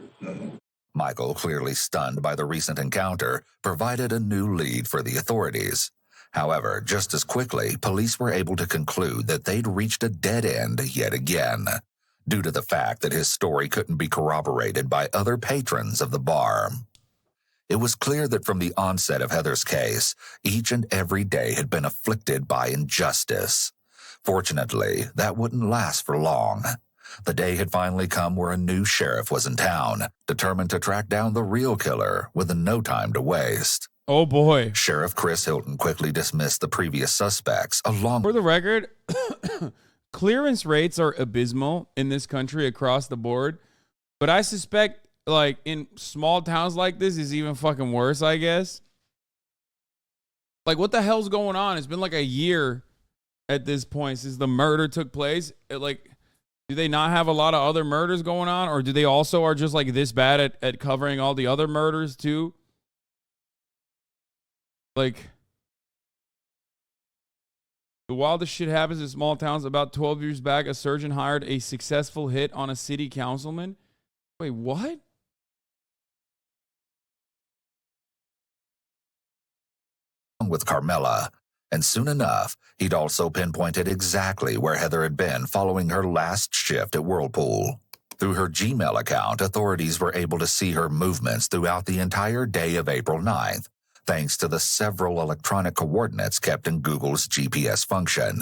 Michael, clearly stunned by the recent encounter, provided a new lead for the authorities. However, just as quickly, police were able to conclude that they'd reached a dead end yet again, due to the fact that his story couldn't be corroborated by other patrons of the bar. It was clear that from the onset of Heather's case, each and every day had been afflicted by injustice. Fortunately, that wouldn't last for long. The day had finally come where a new sheriff was in town, determined to track down the real killer with no time to waste. Oh boy. Sheriff Chris Hilton quickly dismissed the previous suspects along. For the record, clearance rates are abysmal in this country across the board, but I suspect like in small towns like this is even fucking worse, I guess. Like what the hell's going on? It's been like a year at this point since the murder took place. Do they not have a lot of other murders going on, or do they also are just like this bad at covering all the other murders too? Like, the wildest shit happens in small towns. About 12 years back, a surgeon hired a successful hit on a city councilman. Wait, what? With Carmela, and soon enough, he'd also pinpointed exactly where Heather had been following her last shift at Whirlpool. Through her Gmail account, authorities were able to see her movements throughout the entire day of April 9th, thanks to the several electronic coordinates kept in Google's GPS function.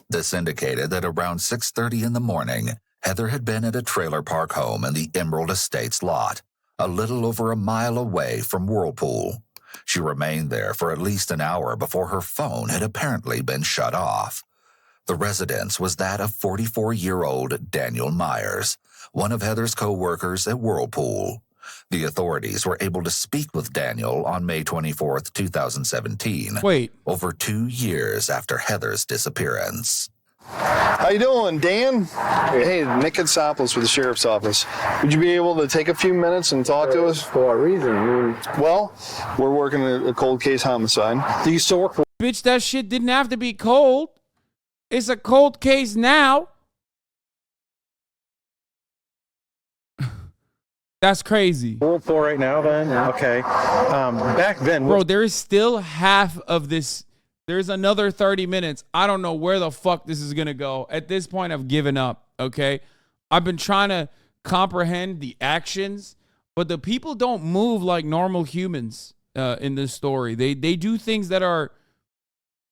This indicated that around 6:30 in the morning, Heather had been at a trailer park home in the Emerald Estates lot, a little over a mile away from Whirlpool. She remained there for at least an hour before her phone had apparently been shut off. The residence was that of 44-year-old Daniel Myers, one of Heather's co-workers at Whirlpool. The authorities were able to speak with Daniel on May 24th, 2017. Wait. Over 2 years after Heather's disappearance. How you doing, Dan? Hey, Nick Katsopoulos with the Sheriff's Office. Would you be able to take a few minutes and talk to us? For what reason? Well, we're working a cold case homicide. Do you still work for... Bitch, that shit didn't have to be cold. It's a cold case now. That's crazy. Whirlpool right now, then? Okay. Back then... Bro, there is still half of this. There's another 30 minutes. I don't know where the fuck this is going to go. At this point, I've given up, okay? I've been trying to comprehend the actions, but the people don't move like normal humans in this story. They do things that are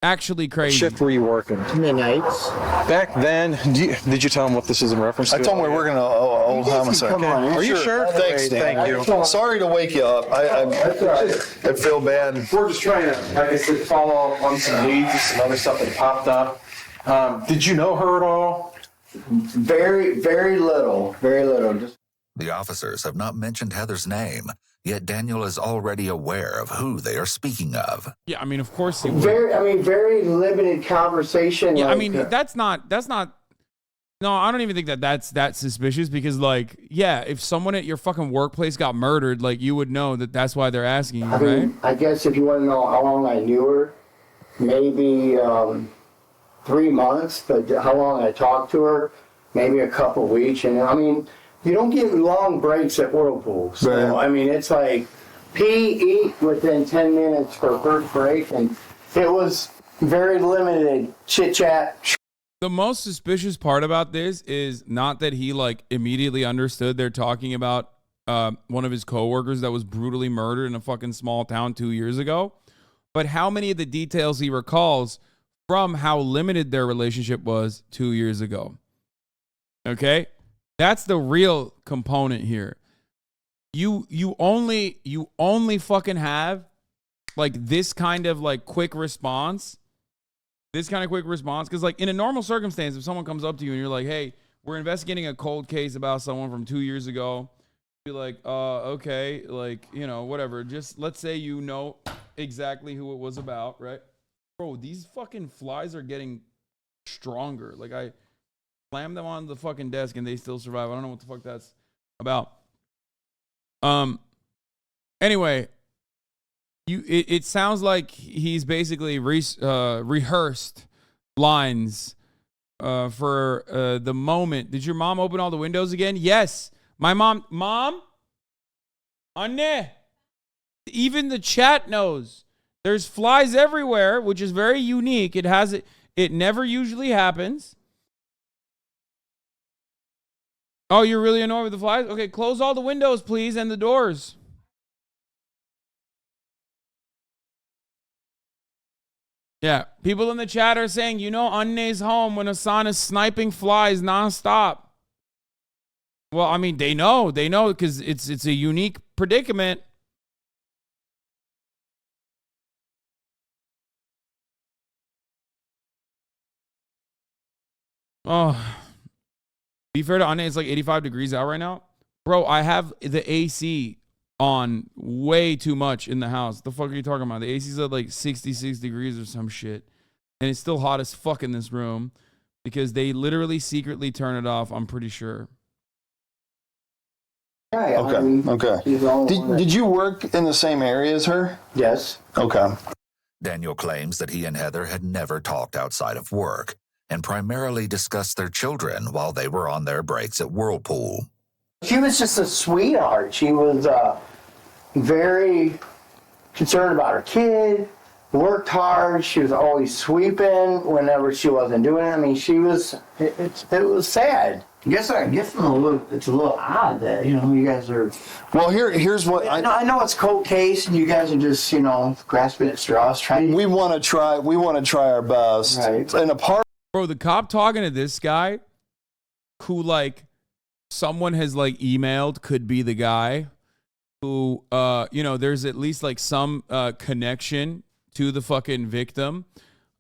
actually crazy. What shift were you working? Midnights. Back then, did you tell them what this is in reference to? I told him we're working an old homicide. Come on, Are you sure? Thanks, Dan. Thank you. Sorry to wake you up. I feel bad. We're just trying to, like I said, follow up on some leads and some other stuff that popped up. Did you know her at all? Very, very little. Very little. Just... The officers have not mentioned Heather's name, yet Daniel is already aware of who they are speaking of. Yeah, I mean, of course he would. Very limited conversation. Yeah, like, I mean, that's not. No, I don't even think that's that suspicious because, like, yeah, if someone at your fucking workplace got murdered, like, you would know that that's why they're asking you, I mean, right? I guess if you want to know how long I knew her, maybe 3 months, but how long I talked to her, maybe a couple weeks. And I mean, you don't get long breaks at Whirlpool. So, I mean, it's like pee, eat within 10 minutes for first break. And it was very limited chit-chat. The most suspicious part about this is not that he, like, immediately understood they're talking about one of his coworkers that was brutally murdered in a fucking small town 2 years ago. but how many of the details he recalls from how limited their relationship was 2 years ago. Okay? That's the real component here. You only fucking have like this kind of like quick response. This kind of quick response. Because like in a normal circumstance, if someone comes up to you and you're like, hey, we're investigating a cold case about someone from 2 years ago, be like, okay, like, you know, whatever. Just let's say you know exactly who it was about, right? Bro, these fucking flies are getting stronger. Like I slammed them on the fucking desk and they still survive. I don't know what the fuck that's about. Anyway, it sounds like he's basically rehearsed lines for the moment. Did your mom open all the windows again? Yes. My mom? Anne. Even the chat knows. There's flies everywhere, which is very unique. It never usually happens. Oh, you're really annoyed with the flies? Okay, close all the windows, please, and the doors. Yeah, people in the chat are saying, you know, Anne's home when Hasan is sniping flies nonstop. Well, I mean, they know because it's a unique predicament. Oh, be fair to Anne, it's like 85 degrees out right now. Bro, I have the AC on way too much in the house. The fuck are you talking about? The AC's at like 66 degrees or some shit. And it's still hot as fuck in this room because they literally secretly turn it off, I'm pretty sure. Right. Okay. Did you work in the same area as her? Yes. Okay. Daniel claims that he and Heather had never talked outside of work and primarily discussed their children while they were on their breaks at Whirlpool. She was just a sweetheart. She was very concerned about her kid, worked hard. She was always sweeping whenever she wasn't doing it. I mean, it was sad. I guess it's a little odd that, you know, you guys are... Well, here's what... I know it's cold case and you guys are just, you know, grasping at straws trying... We want to try our best. Right. And a part... Bro, the cop talking to this guy who, like, someone has, like, emailed could be the guy who, you know, there's at least, like, some connection to the fucking victim.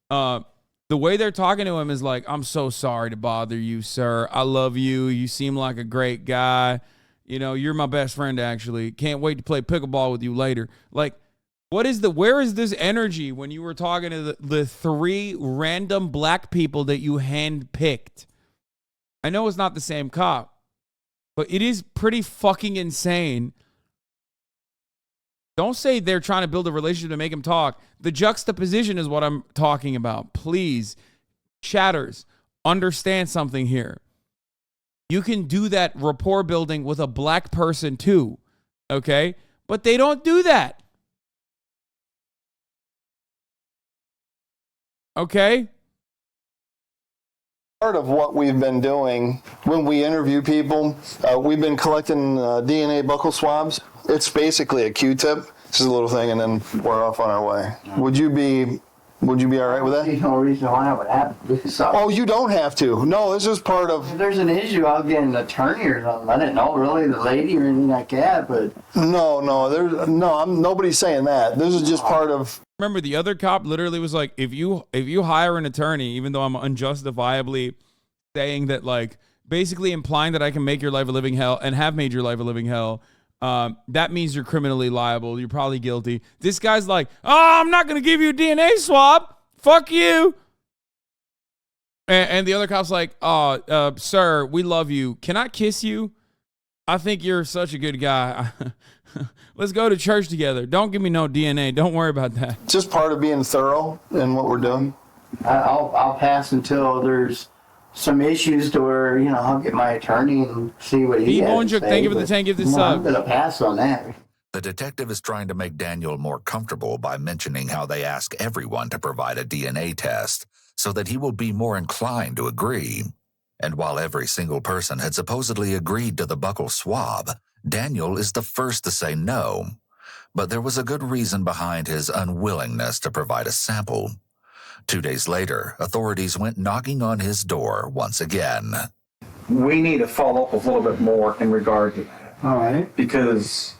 The way they're talking to him is like, I'm so sorry to bother you, sir. I love you. You seem like a great guy. You know, you're my best friend, actually. Can't wait to play pickleball with you later. Like, where is this energy when you were talking to the three random black people that you handpicked? I know it's not the same cop, but it is pretty fucking insane. Don't say they're trying to build a relationship to make him talk. The juxtaposition is what I'm talking about. Please, chatters, understand something here. You can do that rapport building with a black person too, okay? But they don't do that. Okay? Part of what we've been doing when we interview people, we've been collecting DNA buccal swabs. It's basically a Q-tip. This is a little thing, and then we're off on our way. Would you be all right with that? There's no reason why I would have to do so. Oh, you don't have to. No, this is part of... If there's an issue, I'll get an attorney or something. I didn't know really the lady or anything like that, but... Nobody's saying that. This is just part of... Remember, the other cop literally was like, if you hire an attorney, even though I'm unjustifiably saying that, like, basically implying that I can make your life a living hell and have made your life a living hell, that means you're criminally liable. You're probably guilty. This guy's like, oh, I'm not going to give you a DNA swab. Fuck you. And the other cop's like, oh, sir, we love you. Can I kiss you? I think you're such a good guy. Let's go to church together. Don't give me no DNA. Don't worry about that. Just part of being thorough in what we're doing. I'll pass until there's some issues to where, you know, I'll get my attorney and see what he has to say. Thank you for the 10 gifted sub. I'm going to pass on that. The detective is trying to make Daniel more comfortable by mentioning how they ask everyone to provide a DNA test so that he will be more inclined to agree. And while every single person had supposedly agreed to the buccal swab, Daniel is the first to say no. But there was a good reason behind his unwillingness to provide a sample. 2 days later, authorities went knocking on his door once again. We need to follow up a little bit more in regard to that. All right. Because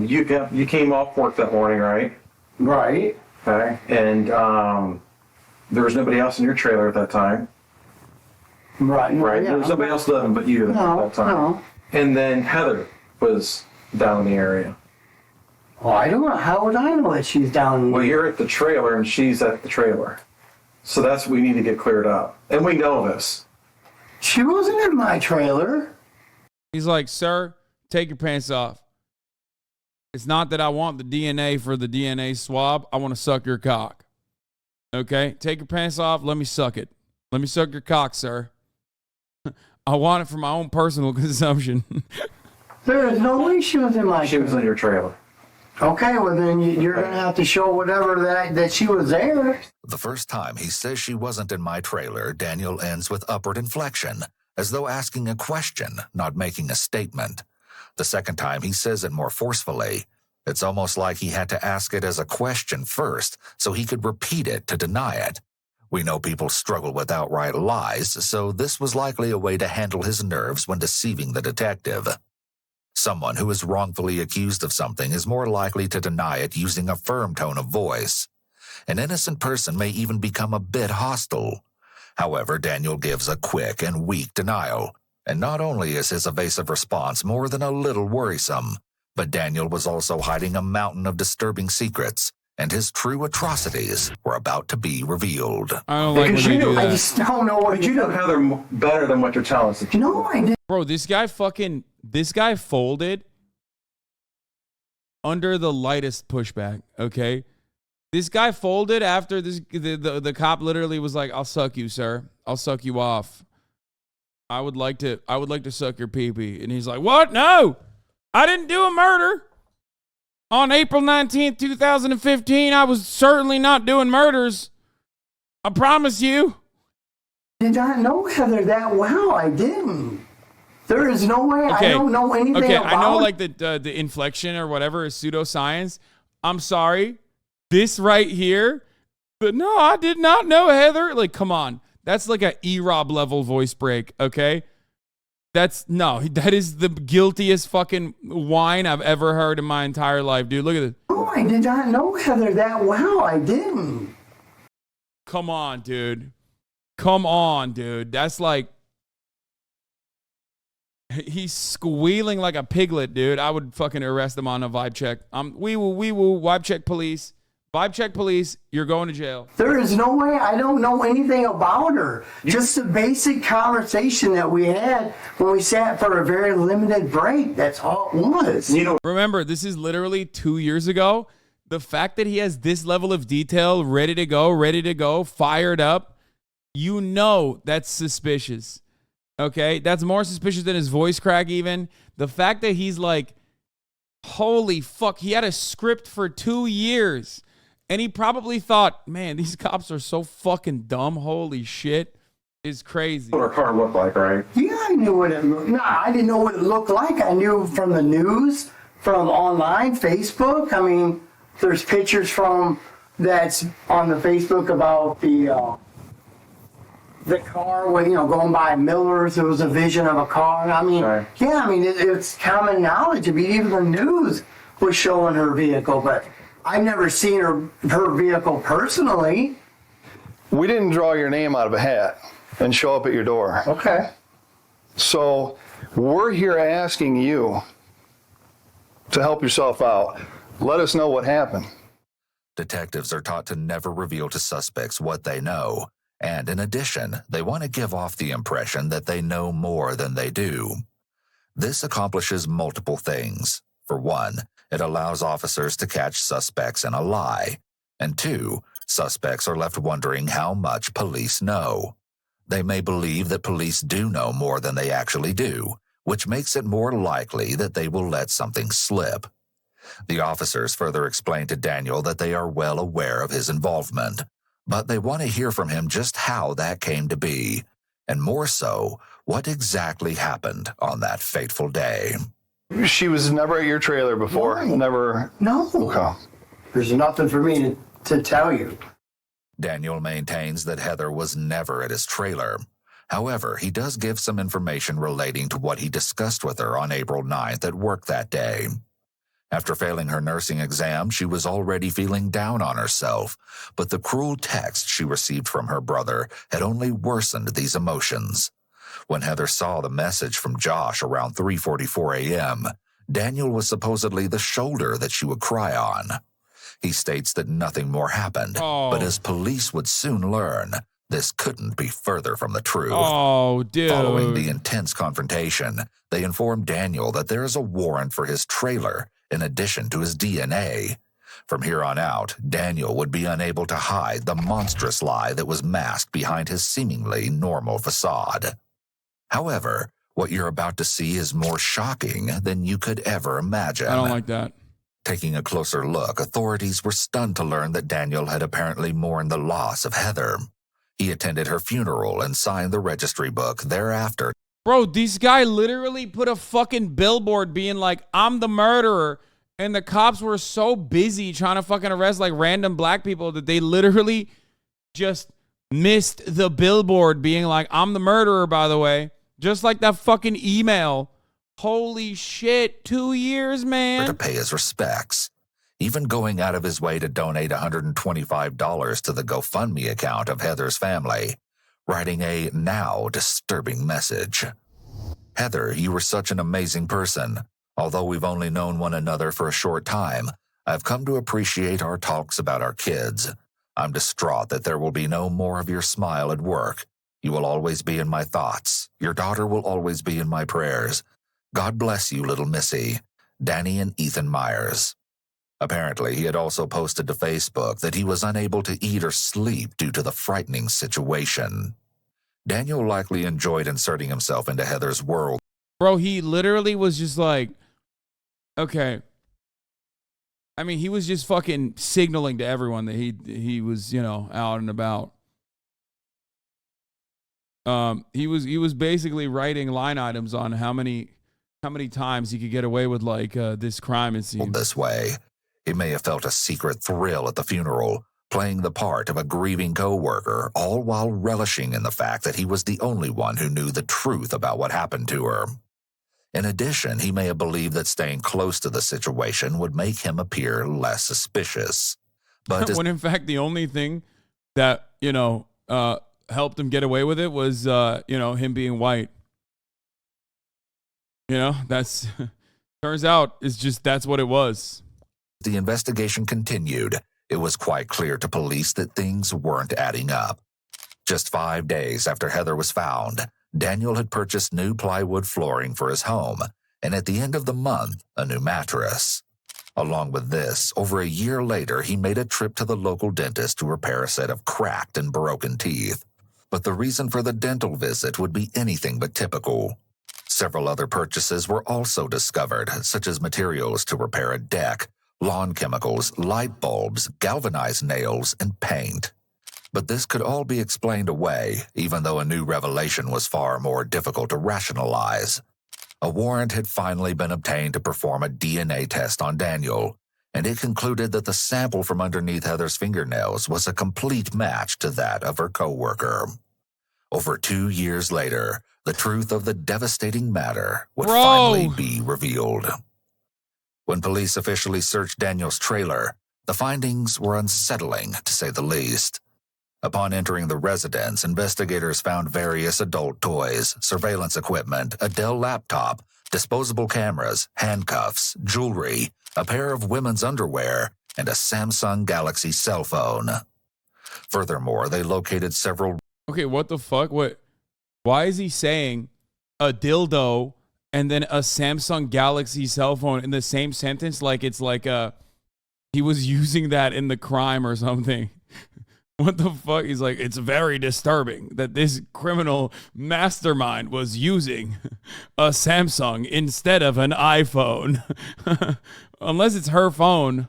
you came off work that morning, right? Right. Okay. And there was nobody else in your trailer at that time. Right. Right. Yeah. There was nobody else living but you at that time. No. And then Heather was down in the area. Well, I don't know. How would I know that she's down? Well, you're at the trailer and she's at the trailer. So that's what we need to get cleared up. And we know this. She wasn't in my trailer. He's like, sir, take your pants off. It's not that I want the DNA for the DNA swab. I want to suck your cock. Okay? Take your pants off. Let me suck it. Let me suck your cock, sir. I want it for my own personal consumption. There is no way she was in my trailer. She was in your trailer. Okay, well then you're going to have to show whatever that she was there. The first time he says she wasn't in my trailer, Daniel ends with upward inflection, as though asking a question, not making a statement. The second time he says it more forcefully. It's almost like he had to ask it as a question first, so he could repeat it to deny it. We know people struggle with outright lies, so this was likely a way to handle his nerves when deceiving the detective. Someone who is wrongfully accused of something is more likely to deny it using a firm tone of voice. An innocent person may even become a bit hostile. However, Daniel gives a quick and weak denial. And not only is his evasive response more than a little worrisome, but Daniel was also hiding a mountain of disturbing secrets, and his true atrocities were about to be revealed. I don't like when you do that. I just don't know what But you know Heather better than what you're telling us. No, I didn't. Bro, this guy folded under the lightest pushback, okay? This guy folded after the cop literally was like, I'll suck you, sir. I'll suck you off. I would like to suck your pee-pee. And he's like, what? No, I didn't do a murder. On April 19th, 2015, I was certainly not doing murders. I promise you. Did not know Heather that well. I didn't. There is no way. Okay. I don't know anything about I know like the inflection or whatever is pseudoscience. I'm sorry. This right here. But no, I did not know Heather. Like, come on. That's like a E-Rob level voice break, okay? That is the guiltiest fucking whine I've ever heard in my entire life, dude. Look at this. No, I did not know Heather that well. I didn't. Come on, dude. Come on, dude. That's like, he's squealing like a piglet, dude. I would fucking arrest him on a vibe check. We will, vibe check police. Vibe check police, you're going to jail. There is no way. I don't know anything about her. Just a basic conversation that we had when we sat for a very limited break. That's all it was. Remember, this is literally 2 years ago. The fact that he has this level of detail, ready to go, fired up, you know that's suspicious. Okay? That's more suspicious than his voice crack even. The fact that he's like, holy fuck, he had a script for 2 years. And he probably thought, man, these cops are so fucking dumb. Holy shit. Is crazy. What her car looked like, right? Yeah, I knew what it looked like. No, I didn't know what it looked like. I knew from the news, from online, Facebook. I mean, there's pictures from that's on the Facebook about the car with, going by Miller's. There was a vision of a car. I mean, right. Yeah, I mean, it's common knowledge. I mean, even the news was showing her vehicle, but I've never seen her vehicle personally. We didn't draw your name out of a hat and show up at your door. Okay. So we're here asking you to help yourself out. Let us know what happened. Detectives are taught to never reveal to suspects what they know, and in addition, they want to give off the impression that they know more than they do. This accomplishes multiple things. For one, it allows officers to catch suspects in a lie. And two, suspects are left wondering how much police know. They may believe that police do know more than they actually do, which makes it more likely that they will let something slip. The officers further explain to Daniel that they are well aware of his involvement, but they want to hear from him just how that came to be, and more so, what exactly happened on that fateful day. She was never at your trailer before? No. Never? No. Okay. There's nothing for me to tell you. Daniel maintains that Heather was never at his trailer. However, he does give some information relating to what he discussed with her on April 9th at work that day. After failing her nursing exam, she was already feeling down on herself, but the cruel text she received from her brother had only worsened these emotions. When Heather saw the message from Josh around 3:44 a.m., Daniel was supposedly the shoulder that she would cry on. He states that nothing more happened, but as police would soon learn, this couldn't be further from the truth. Oh, dude. Following the intense confrontation, they informed Daniel that there is a warrant for his trailer in addition to his DNA. From here on out, Daniel would be unable to hide the monstrous lie that was masked behind his seemingly normal facade. However, what you're about to see is more shocking than you could ever imagine. I don't like that. Taking a closer look, authorities were stunned to learn that Daniel had apparently mourned the loss of Heather. He attended her funeral and signed the registry book thereafter. Bro, this guy literally put a fucking billboard being like, I'm the murderer. And the cops were so busy trying to fucking arrest like random black people that they literally just missed the billboard being like, I'm the murderer, by the way. Just like that fucking email. Holy shit, 2 years, man. To pay his respects, even going out of his way to donate $125 to the GoFundMe account of Heather's family, writing a now disturbing message. Heather, you were such an amazing person. Although we've only known one another for a short time, I've come to appreciate our talks about our kids. I'm distraught that there will be no more of your smile at work. You will always be in my thoughts. Your daughter will always be in my prayers. God bless you, little Missy. Danny and Ethan Myers. Apparently, he had also posted to Facebook that he was unable to eat or sleep due to the frightening situation. Daniel likely enjoyed inserting himself into Heather's world. Bro, he literally was just like, okay. I mean, he was just fucking signaling to everyone that he was, you know, out and about. He was basically writing line items on how many times he could get away with like this crime, it seems. This way, he may have felt a secret thrill at the funeral, playing the part of a grieving co-worker, all while relishing in the fact that he was the only one who knew the truth about what happened to her. In addition, he may have believed that staying close to the situation would make him appear less suspicious. But when in fact the only thing that, you know, helped him get away with it was, you know, him being white. You know, that's turns out it's just that's what it was. The investigation continued. It was quite clear to police that things weren't adding up. Just 5 days after Heather was found, Daniel had purchased new plywood flooring for his home, and at the end of the month, a new mattress. Along with this, over a year later, he made a trip to the local dentist to repair a set of cracked and broken teeth. But the reason for the dental visit would be anything but typical. Several other purchases were also discovered, such as materials to repair a deck, lawn chemicals, light bulbs, galvanized nails, and paint. But this could all be explained away, even though a new revelation was far more difficult to rationalize. A warrant had finally been obtained to perform a DNA test on Daniel, and it concluded that the sample from underneath Heather's fingernails was a complete match to that of her co-worker. Over 2 years later, the truth of the devastating matter would finally be revealed. When police officially searched Daniel's trailer, the findings were unsettling, to say the least. Upon entering the residence, investigators found various adult toys, surveillance equipment, a Dell laptop, disposable cameras, handcuffs, jewelry, a pair of women's underwear, and a Samsung Galaxy cell phone. Furthermore, they located several... Okay, what the fuck? What? Why is he saying a dildo and then a Samsung Galaxy cell phone in the same sentence? Like it's like he was using that in the crime or something. What the fuck? He's like, it's very disturbing that this criminal mastermind was using a Samsung instead of an iPhone. Unless it's her phone.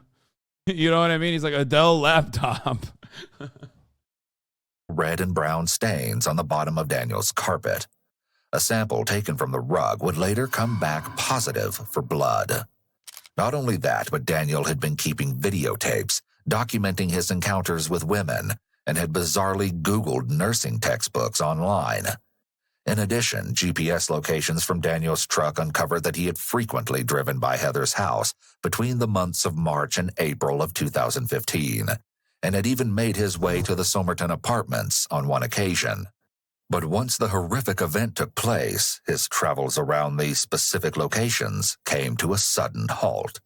You know what I mean? He's like a Dell laptop. red and brown stains on the bottom of Daniel's carpet. A sample taken from the rug would later come back positive for blood. Not only that, but Daniel had been keeping videotapes documenting his encounters with women and had bizarrely Googled nursing textbooks online. In addition, GPS locations from Daniel's truck uncovered that he had frequently driven by Heather's house between the months of March and April of 2015, and had even made his way to the Somerton apartments on one occasion. But once the horrific event took place, his travels around these specific locations came to a sudden halt.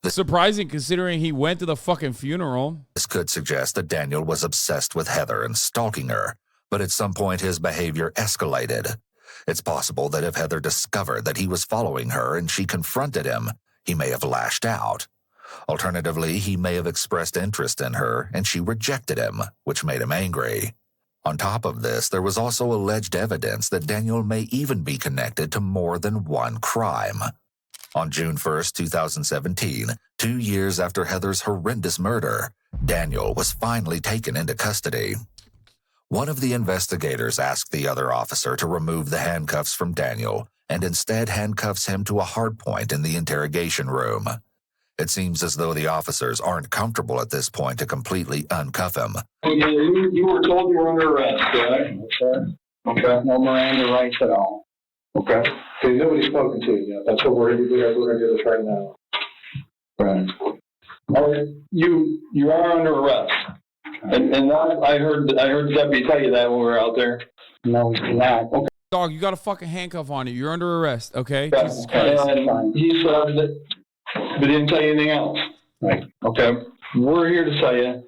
Surprising considering he went to the fucking funeral. This could suggest that Daniel was obsessed with Heather and stalking her, but at some point his behavior escalated. It's possible that if Heather discovered that he was following her and she confronted him, he may have lashed out. Alternatively, he may have expressed interest in her and she rejected him, which made him angry. On top of this, there was also alleged evidence that Daniel may even be connected to more than one crime. On June 1st, 2017, 2 years after Heather's horrendous murder, Daniel was finally taken into custody. One of the investigators asked the other officer to remove the handcuffs from Daniel and instead handcuffs him to a hardpoint in the interrogation room. It seems as though the officers aren't comfortable at this point to completely uncuff him. You were told you were under arrest, correct? Okay. No Miranda rights at all. Okay. So nobody's spoken to you yet. That's what we're going to do this right now. Right. Well, you are under arrest. And I heard the deputy tell you that when we were out there. No, he's not. Okay. Dog, you got a fucking handcuff on you. You're under arrest, okay? Yeah. Jesus Christ. And he said that, but didn't tell you anything else. Right. Okay. We're here to tell you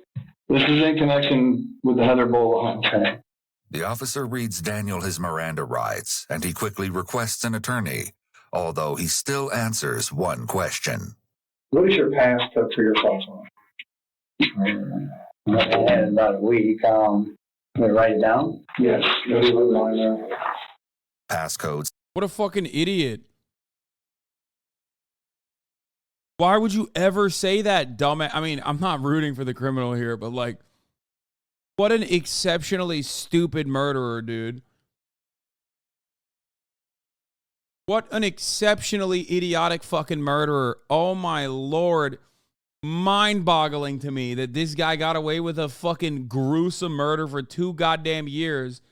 this is in connection with the Heather Bowl hunt. Okay. The officer reads Daniel his Miranda rights, and he quickly requests an attorney, although he still answers one question. What is your passcode for your cell phone? I had about a week. Can we write it down? Yes. Passcodes. What a fucking idiot. Why would you ever say that, dumbass? I mean, I'm not rooting for the criminal here, but like, what an exceptionally stupid murderer, dude. What an exceptionally idiotic fucking murderer. Oh my Lord. Mind-boggling to me that this guy got away with a fucking gruesome murder for 2 goddamn years.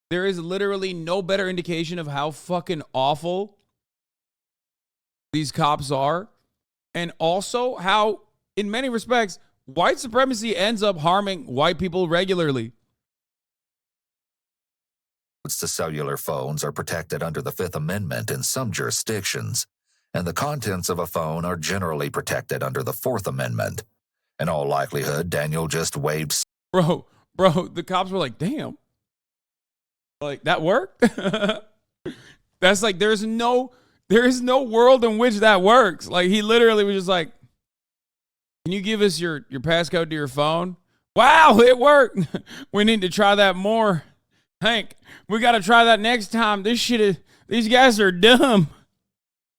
There is literally no better indication of how fucking awful these cops are. And also how, in many respects, white supremacy ends up harming white people regularly. To cellular phones are protected under the Fifth Amendment in some jurisdictions, and the contents of a phone are generally protected under the Fourth Amendment. In all likelihood, Daniel just waved. Bro, the cops were like, damn. Like, that worked? That's like, there is no world in which that works. Like, he literally was just like, can you give us your passcode to your phone? Wow, it worked. We need to try that more. Hank, we got to try that next time. These guys are dumb.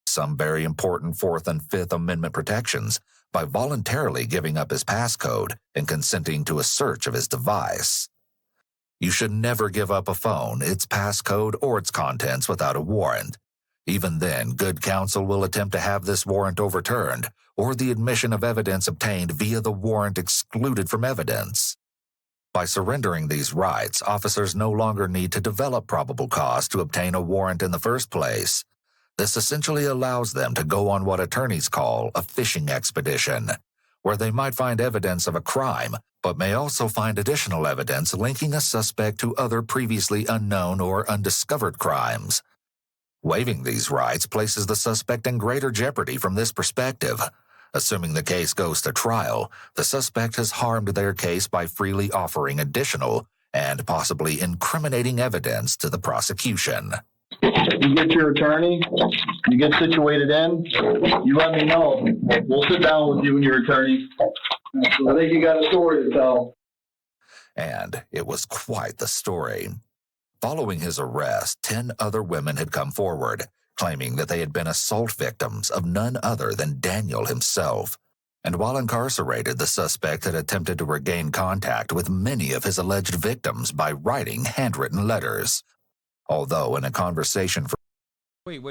Some very important Fourth and Fifth Amendment protections by voluntarily giving up his passcode and consenting to a search of his device. You should never give up a phone, its passcode, or its contents without a warrant. Even then, good counsel will attempt to have this warrant overturned, or the admission of evidence obtained via the warrant excluded from evidence. By surrendering these rights, officers no longer need to develop probable cause to obtain a warrant in the first place. This essentially allows them to go on what attorneys call a fishing expedition, where they might find evidence of a crime, but may also find additional evidence linking a suspect to other previously unknown or undiscovered crimes. Waiving these rights places the suspect in greater jeopardy from this perspective. Assuming the case goes to trial, the suspect has harmed their case by freely offering additional and possibly incriminating evidence to the prosecution. You get your attorney, you get situated in, you let me know. We'll sit down with you and your attorney. I think you got a story to tell. And it was quite the story. Following his arrest, 10 other women had come forward, claiming that they had been assault victims of none other than Daniel himself. And while incarcerated, the suspect had attempted to regain contact with many of his alleged victims by writing handwritten letters. Although in a conversation for Wait.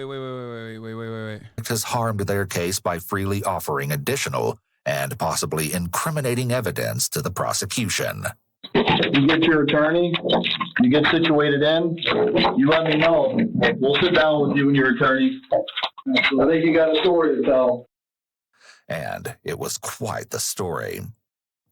has harmed their case by freely offering additional and possibly incriminating evidence to the prosecution. You get your attorney, you get situated in, you let me know. We'll sit down with you and your attorney. I think you got a story to tell. And it was quite the story.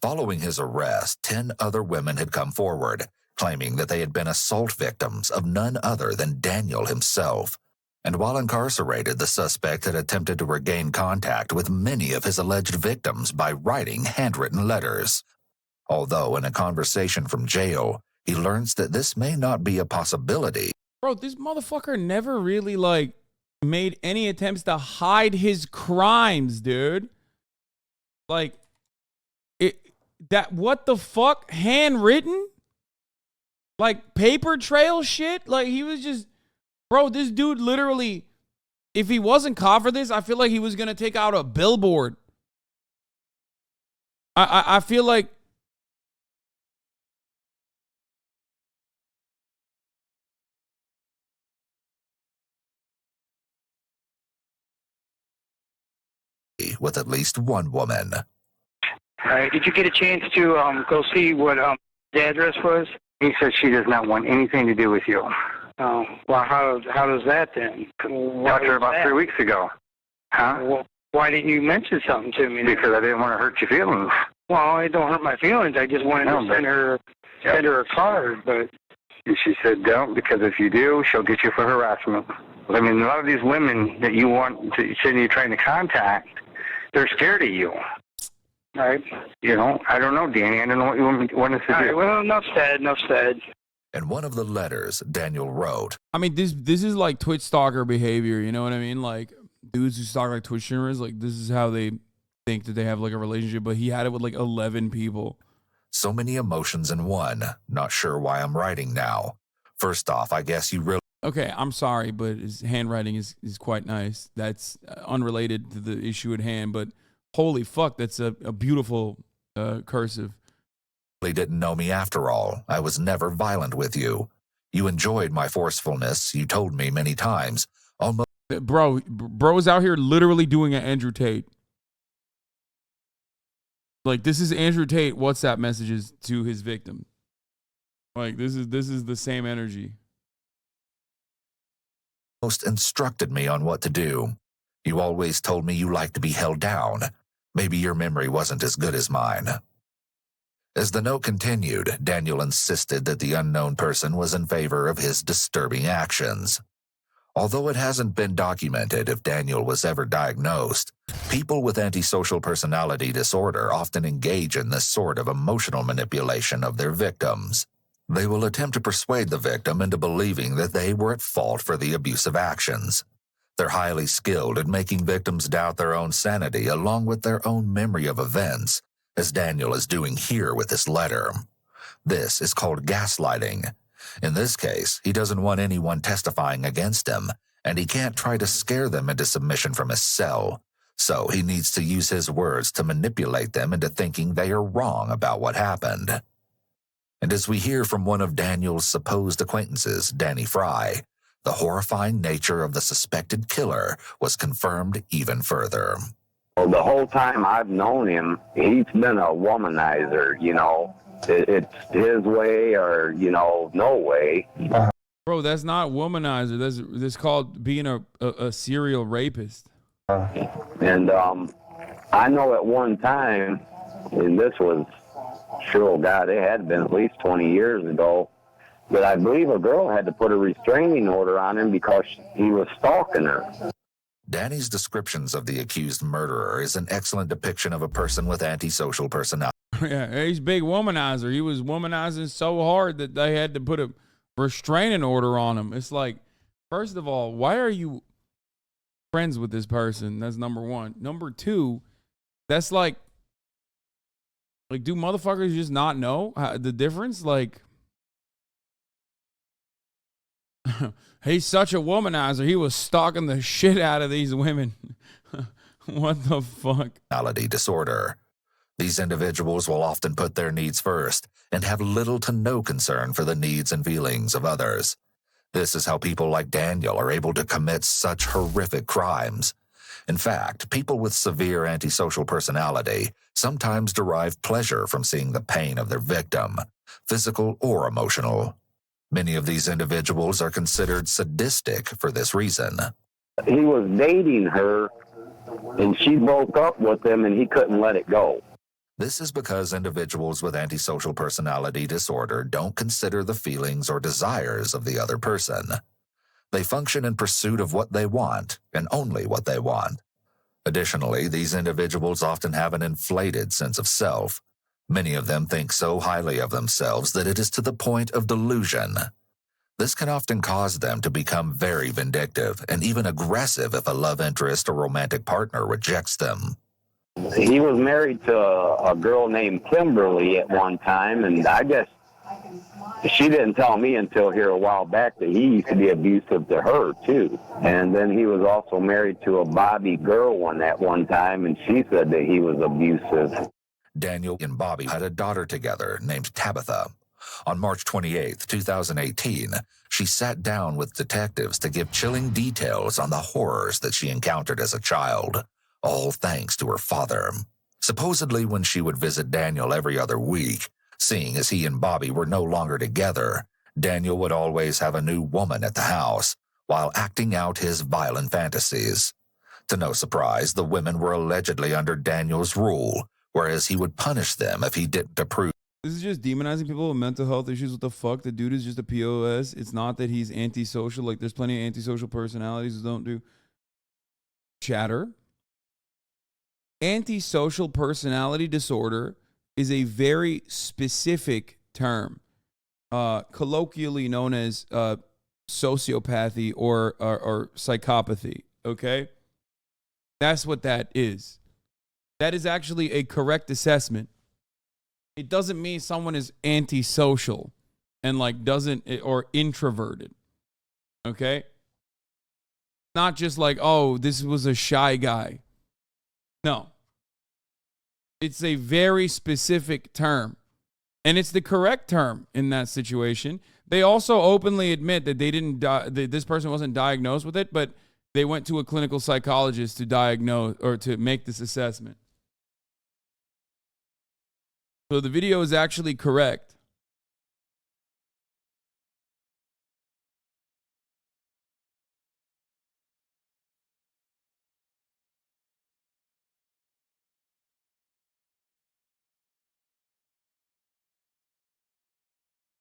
Following his arrest, 10 other women had come forward, claiming that they had been assault victims of none other than Daniel himself. And while incarcerated, the suspect had attempted to regain contact with many of his alleged victims by writing handwritten letters. Although in a conversation from jail, he learns that this may not be a possibility. Bro, this motherfucker never really, like, made any attempts to hide his crimes, dude. Like, what the fuck? Handwritten? Like, paper trail shit? Like, he was just, bro, this dude literally, if he wasn't caught for this, I feel like he was going to take out a billboard. I feel like, with at least one woman. Did you get a chance to go see what the address was? He said she does not want anything to do with you. Oh, well, how does that then? Talked to her about 3 weeks ago. Huh? Well, why didn't you mention something to me? Because I didn't want to hurt your feelings. Well, it don't hurt my feelings. I just wanted to send her a card, but she said don't, because if you do, she'll get you for harassment. I mean, a lot of these women that you want to say you're trying to contact, they're scared of you. Right. You know, I don't know, Danny. I don't know what you want us to do. Right, well, enough said. In one of the letters Daniel wrote, I mean, this is like Twitch stalker behavior, you know what I mean? Like, dudes who stalk like Twitch streamers, like, this is how they think that they have like a relationship, but he had it with like 11 people. so many emotions in one. Not sure why I'm writing now. First off, I guess you really... Okay, I'm sorry, but his handwriting is quite nice. That's unrelated to the issue at hand, but holy fuck, that's a beautiful cursive. Didn't know me after all. I was never violent with you. You enjoyed my forcefulness. You told me many times. Almost. Bro's out here literally doing an Andrew Tate. Like, this is Andrew Tate WhatsApp messages to his victim. Like, this is the same energy. Most instructed me on what to do. You always told me you liked to be held down. Maybe your memory wasn't as good as mine. As the note continued, Daniel insisted that the unknown person was in favor of his disturbing actions. Although it hasn't been documented if Daniel was ever diagnosed, people with antisocial personality disorder often engage in this sort of emotional manipulation of their victims. They will attempt to persuade the victim into believing that they were at fault for the abusive actions. They're highly skilled at making victims doubt their own sanity along with their own memory of events, as Daniel is doing here with this letter. This is called gaslighting. In this case, he doesn't want anyone testifying against him, and he can't try to scare them into submission from his cell. So he needs to use his words to manipulate them into thinking they are wrong about what happened. And as we hear from one of Daniel's supposed acquaintances, Danny Fry, the horrifying nature of the suspected killer was confirmed even further. Well, the whole time I've known him, he's been a womanizer, you know. It's his way or, you know, no way. Bro, that's not womanizer. That's called being a serial rapist. And I know at one time, and this was, sure, God, it had been at least 20 years ago, that I believe a girl had to put a restraining order on him because he was stalking her. Danny's descriptions of the accused murderer is an excellent depiction of a person with antisocial personality. Yeah, he's a big womanizer. He was womanizing so hard that they had to put a restraining order on him. It's like, first of all, why are you friends with this person? That's number one. Number two, that's like do motherfuckers just not know the difference? Like, he's such a womanizer. He was stalking the shit out of these women. What the fuck? Personality disorder. These individuals will often put their needs first and have little to no concern for the needs and feelings of others. This is how people like Daniel are able to commit such horrific crimes. In fact, people with severe antisocial personality sometimes derive pleasure from seeing the pain of their victim, physical or emotional. Many of these individuals are considered sadistic for this reason. He was dating her, and she broke up with him, and he couldn't let it go. This is because individuals with antisocial personality disorder don't consider the feelings or desires of the other person. They function in pursuit of what they want and only what they want. Additionally, these individuals often have an inflated sense of self. Many of them think so highly of themselves that it is to the point of delusion. This can often cause them to become very vindictive and even aggressive if a love interest or romantic partner rejects them. He was married to a girl named Kimberly at one time, and I guess she didn't tell me until here a while back that he used to be abusive to her, too. And then he was also married to a Bobby girl at one time, and she said that he was abusive. Daniel and Bobby had a daughter together named Tabitha. On March 28, 2018, she sat down with detectives to give chilling details on the horrors that she encountered as a child, all thanks to her father. Supposedly, when she would visit Daniel every other week, seeing as he and Bobby were no longer together, Daniel would always have a new woman at the house while acting out his violent fantasies. To no surprise, the women were allegedly under Daniel's rule, whereas he would punish them if he didn't approve. This is just demonizing people with mental health issues. What the fuck? The dude is just a POS. It's not that he's antisocial. Like, there's plenty of antisocial personalities who don't do chatter. Antisocial personality disorder is a very specific term, colloquially known as sociopathy or psychopathy, okay? That's what that is. That is actually a correct assessment. It doesn't mean someone is antisocial and like doesn't, or introverted, okay? Not just like, oh, this was a shy guy. No. It's a very specific term, and it's the correct term in that situation. They also openly admit that they didn't that this person wasn't diagnosed with it, but they went to a clinical psychologist to diagnose or to make this assessment. So the video is actually correct.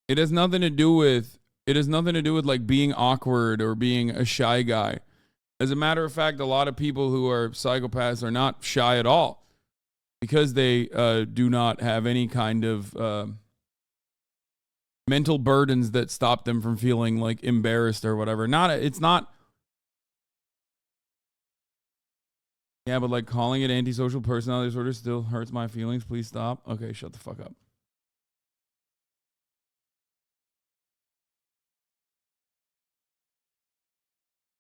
It has nothing to do with like being awkward or being a shy guy. As a matter of fact, a lot of people who are psychopaths are not shy at all because they do not have any kind of mental burdens that stop them from feeling like embarrassed or whatever. It's not. Yeah, but like calling it antisocial personality disorder still hurts my feelings. Please stop. Okay, shut the fuck up.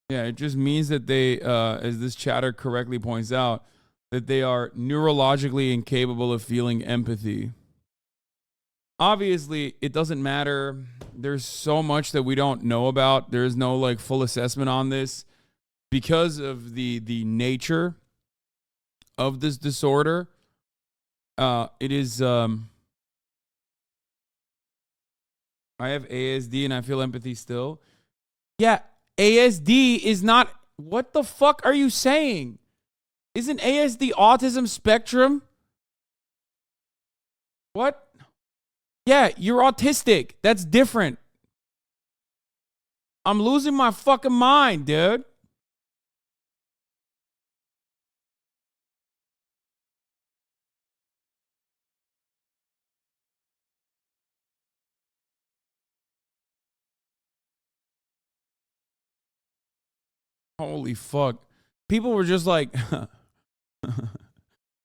Yeah, it just means that they, as this chatter correctly points out, that they are neurologically incapable of feeling empathy. Obviously, it doesn't matter. There's so much that we don't know about. There is no like full assessment on this because of the nature of this disorder. It is. I have ASD and I feel empathy still. Yeah. ASD is not, what the fuck are you saying? Isn't ASD autism spectrum? What? Yeah, you're autistic. That's different. I'm losing my fucking mind, dude. Holy fuck. People were just like,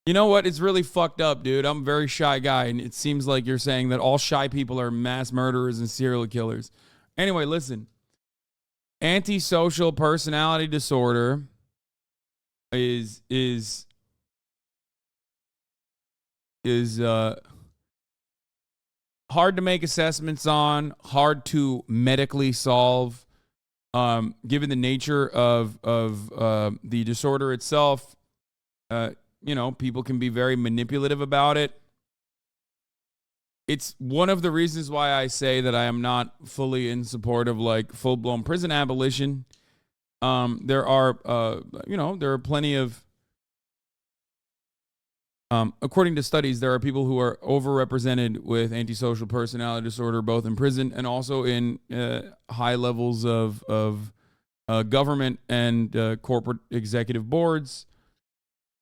you know what? It's really fucked up, dude. I'm a very shy guy, and it seems like you're saying that all shy people are mass murderers and serial killers. Anyway, listen. Antisocial personality disorder is hard to make assessments on, hard to medically solve. Given the nature of the disorder itself, people can be very manipulative about it. It's one of the reasons why I say that I am not fully in support of like full-blown prison abolition. There are plenty of, according to studies, there are people who are overrepresented with antisocial personality disorder, both in prison and also in high levels of government and corporate executive boards.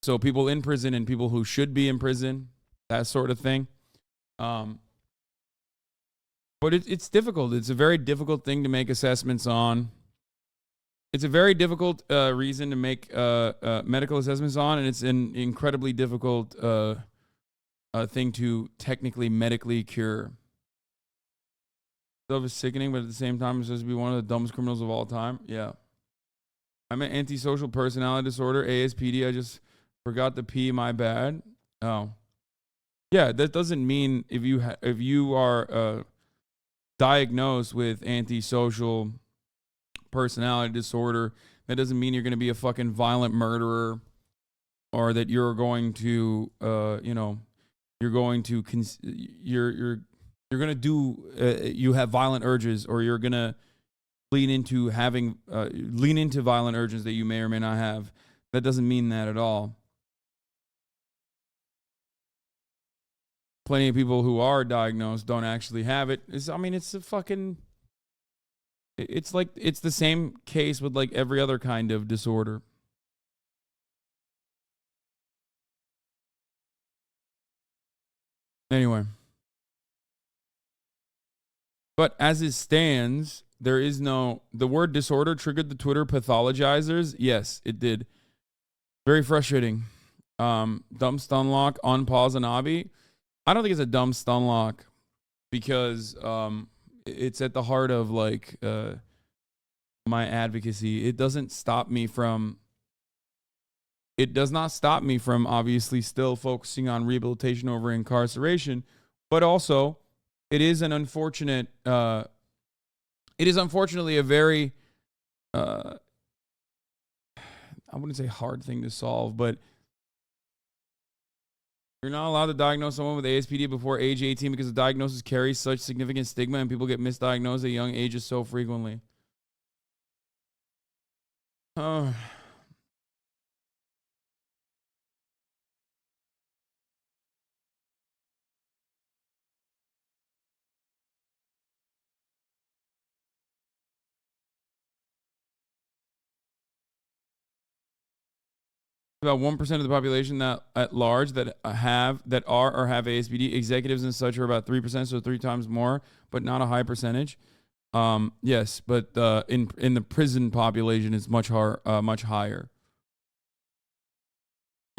So people in prison and people who should be in prison, that sort of thing. But it's difficult. It's a very difficult thing to make assessments on. It's a very difficult reason to make medical assessments on, and it's an incredibly difficult thing to technically medically cure. Stuff is sickening, but at the same time, it's supposed to be one of the dumbest criminals of all time. Yeah. I'm an antisocial personality disorder, ASPD. I just forgot the P, my bad. Oh. Yeah, that doesn't mean if you are diagnosed with antisocial personality disorder, that doesn't mean you're going to be a fucking violent murderer, or that you're going to you have violent urges, or you're going to lean into violent urges that you may or may not have. That doesn't mean that at all. Plenty of people who are diagnosed don't actually have it. It's the same case with like every other kind of disorder. Anyway. But as it stands, the word disorder triggered the Twitter pathologizers. Yes, it did. Very frustrating. Dumb stun lock on HasanAbi. I don't think it's a dumb stun lock because it's at the heart of like my advocacy. It does not stop me from obviously still focusing on rehabilitation over incarceration, but also it is unfortunately a very I wouldn't say hard thing to solve, but you're not allowed to diagnose someone with ASPD before age 18 because the diagnosis carries such significant stigma and people get misdiagnosed at young ages so frequently. About 1% of the population that at large that are or have ASPD. Executives and such are about 3%, so 3 times more, but not a high percentage. Yes, but in the prison population, it's much higher.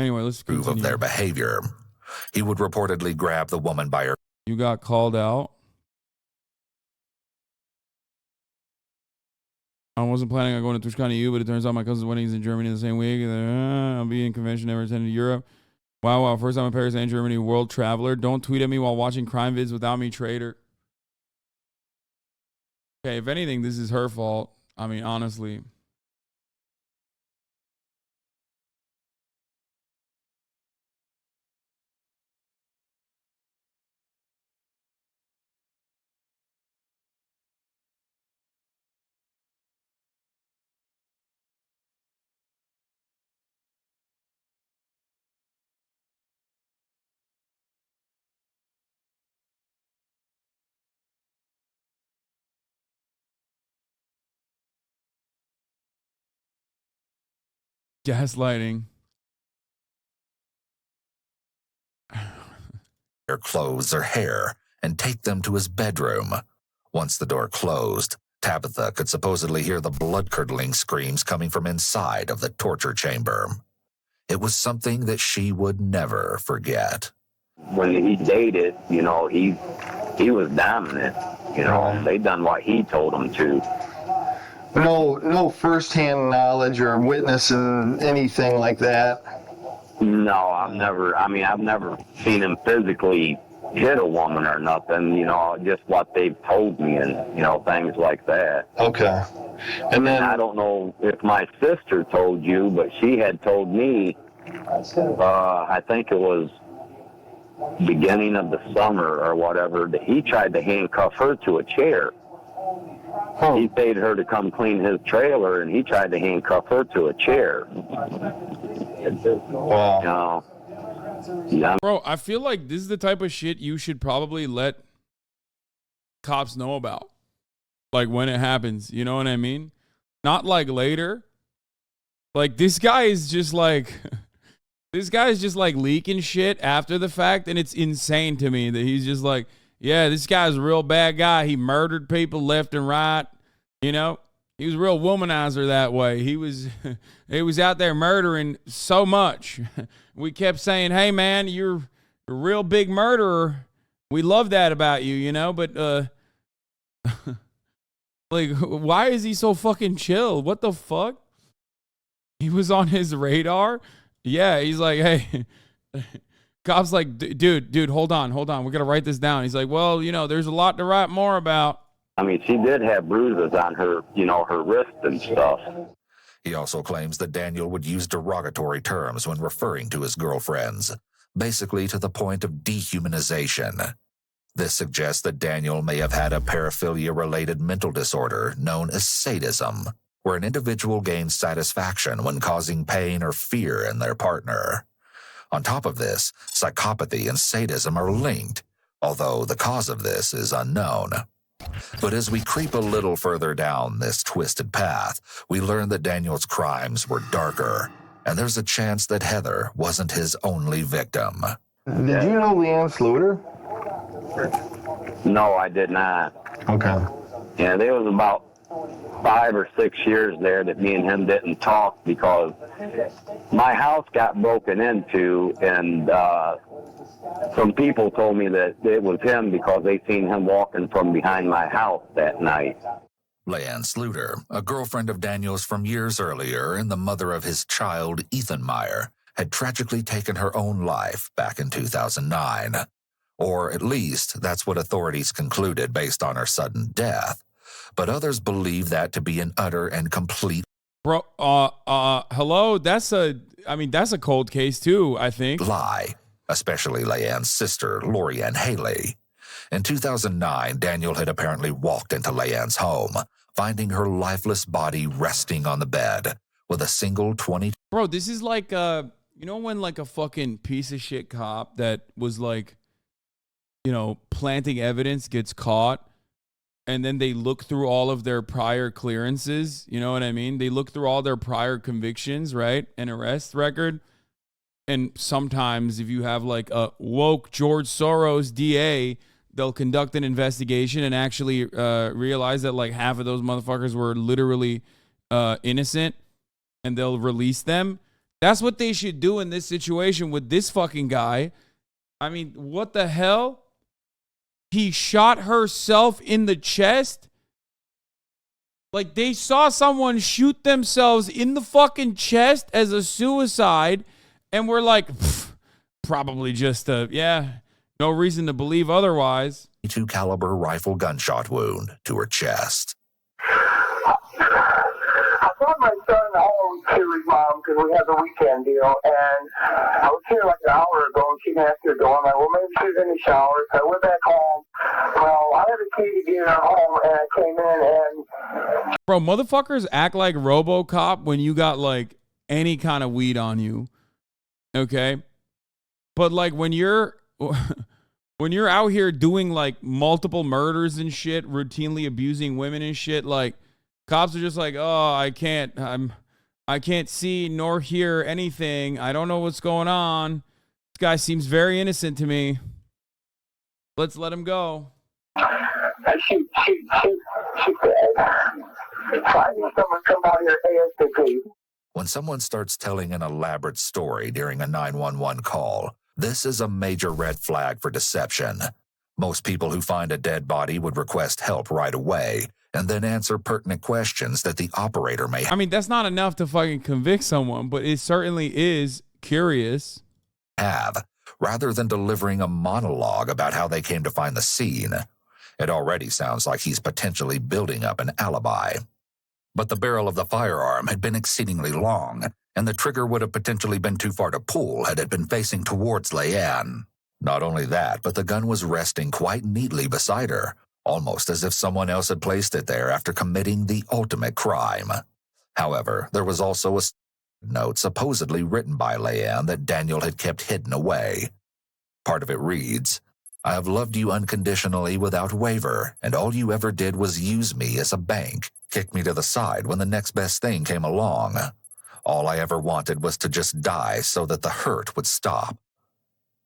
Anyway, let's continue. Proof of their behavior. He would reportedly grab the woman by her. You got called out. I wasn't planning on going to TwitchCon EU, but it turns out my cousin's wedding is in Germany the same week. I'll be in convention, never attended Europe. Wow. First time in Paris and Germany, world traveler. Don't tweet at me while watching crime vids without me, traitor. Okay, if anything, this is her fault. I mean, honestly. Gaslighting. Their clothes or hair and take them to his bedroom. Once the door closed, Tabitha could supposedly hear the blood-curdling screams coming from inside of the torture chamber. It was something that she would never forget. When he dated, he was dominant. They done what he told them to. No first-hand knowledge or witnessing anything like that. No, I've never seen him physically, hit a woman or nothing, just what they've told me and, things like that. Okay. And then I don't know if my sister told you, but she had told me, I think it was beginning of the summer or whatever, that he tried to handcuff her to a chair. He paid her to come clean his trailer, and he tried to handcuff her to a chair. Wow. Yeah. Bro, I feel like this is the type of shit you should probably let cops know about. Like when it happens, you know what I mean? Not like later. Like this guy is just like leaking shit after the fact, and it's insane to me that he's just like, yeah, this guy's a real bad guy. He murdered people left and right. He was a real womanizer that way. He was out there murdering so much. We kept saying, hey, man, you're a real big murderer. We love that about you, but like, why is he so fucking chill? What the fuck? He was on his radar? Yeah, he's like, hey. Cop's like, dude, hold on. We got to write this down. He's like, well, there's a lot to write more about. I mean, she did have bruises on her, her wrist and stuff. He also claims that Daniel would use derogatory terms when referring to his girlfriends, basically to the point of dehumanization. This suggests that Daniel may have had a paraphilia-related mental disorder known as sadism, where an individual gains satisfaction when causing pain or fear in their partner. On top of this, psychopathy and sadism are linked, although the cause of this is unknown. But as we creep a little further down this twisted path, we learn that Daniel's crimes were darker, and there's a chance that Heather wasn't his only victim. Did you know Leanne Sluter? No, I did not. Okay. Yeah, there was about 5 or 6 years there that me and him didn't talk because my house got broken into, and some people told me that it was him because they seen him walking from behind my house that night. Leanne Sluter, a girlfriend of Daniel's from years earlier and the mother of his child, Ethan Meyer, had tragically taken her own life back in 2009. Or at least that's what authorities concluded based on her sudden death. But others believe that to be an utter and complete Bro, hello? That's a cold case too, I think. lie, especially Leanne's sister, Lori Ann Haley. In 2009, Daniel had apparently walked into Leanne's home, finding her lifeless body resting on the bed with a single 20. Bro, this is like, when like a fucking piece of shit cop that was like, planting evidence gets caught, and then they look through all of their prior clearances, you know what I mean? They look through all their prior convictions, right? And arrest record. And sometimes if you have like a woke George Soros DA, they'll conduct an investigation and actually realize that like half of those motherfuckers were literally innocent, and they'll release them. That's what they should do in this situation with this fucking guy. I mean, what the hell? He shot herself in the chest. Like, they saw someone shoot themselves in the fucking chest as a suicide, and we're like, probably just no reason to believe otherwise. .22 caliber rifle gunshot wound to her chest. I brought my son home to his mom because we had the weekend deal, and I was here like an hour ago, and she answered the door. I'm like, well, maybe she's in the shower. So I went back home. Well, I had a key to get her home, and I came in, and... Bro, motherfuckers act like RoboCop when you got, like, any kind of weed on you, okay? But, like, when you're out here doing, like, multiple murders and shit, routinely abusing women and shit, like, cops are just like, oh, I can't see nor hear anything. I don't know what's going on. This guy seems very innocent to me. Let's let him go. She said, finding someone come out here ASAP. When someone starts telling an elaborate story during a 911 call, this is a major red flag for deception. Most people who find a dead body would request help right away and then answer pertinent questions that the operator may have. I mean, that's not enough to fucking convict someone, but it certainly is curious. rather than delivering a monologue about how they came to find the scene. It already sounds like he's potentially building up an alibi. But the barrel of the firearm had been exceedingly long, and the trigger would have potentially been too far to pull had it been facing towards Leanne. Not only that, but the gun was resting quite neatly beside her, almost as if someone else had placed it there after committing the ultimate crime. However, there was also a note supposedly written by Leanne that Daniel had kept hidden away. Part of it reads, "I have loved you unconditionally without waiver, and all you ever did was use me as a bank, kick me to the side when the next best thing came along. All I ever wanted was to just die so that the hurt would stop."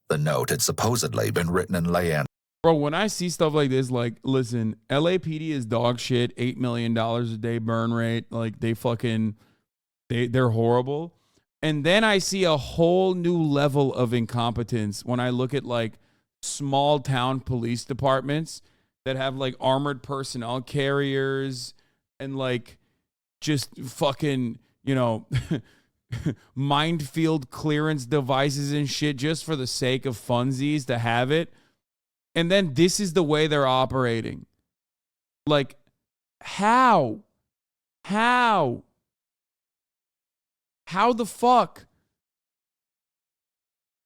The note had supposedly been written in Leanne. Bro, when I see stuff like this, like, listen, LAPD is dog shit, $8 million a day burn rate. Like, they're horrible. And then I see a whole new level of incompetence when I look at, like, small town police departments that have, like, armored personnel carriers and, like, just fucking, you know, minefield clearance devices and shit just for the sake of funsies to have it. And then this is the way they're operating. Like, how? How the fuck?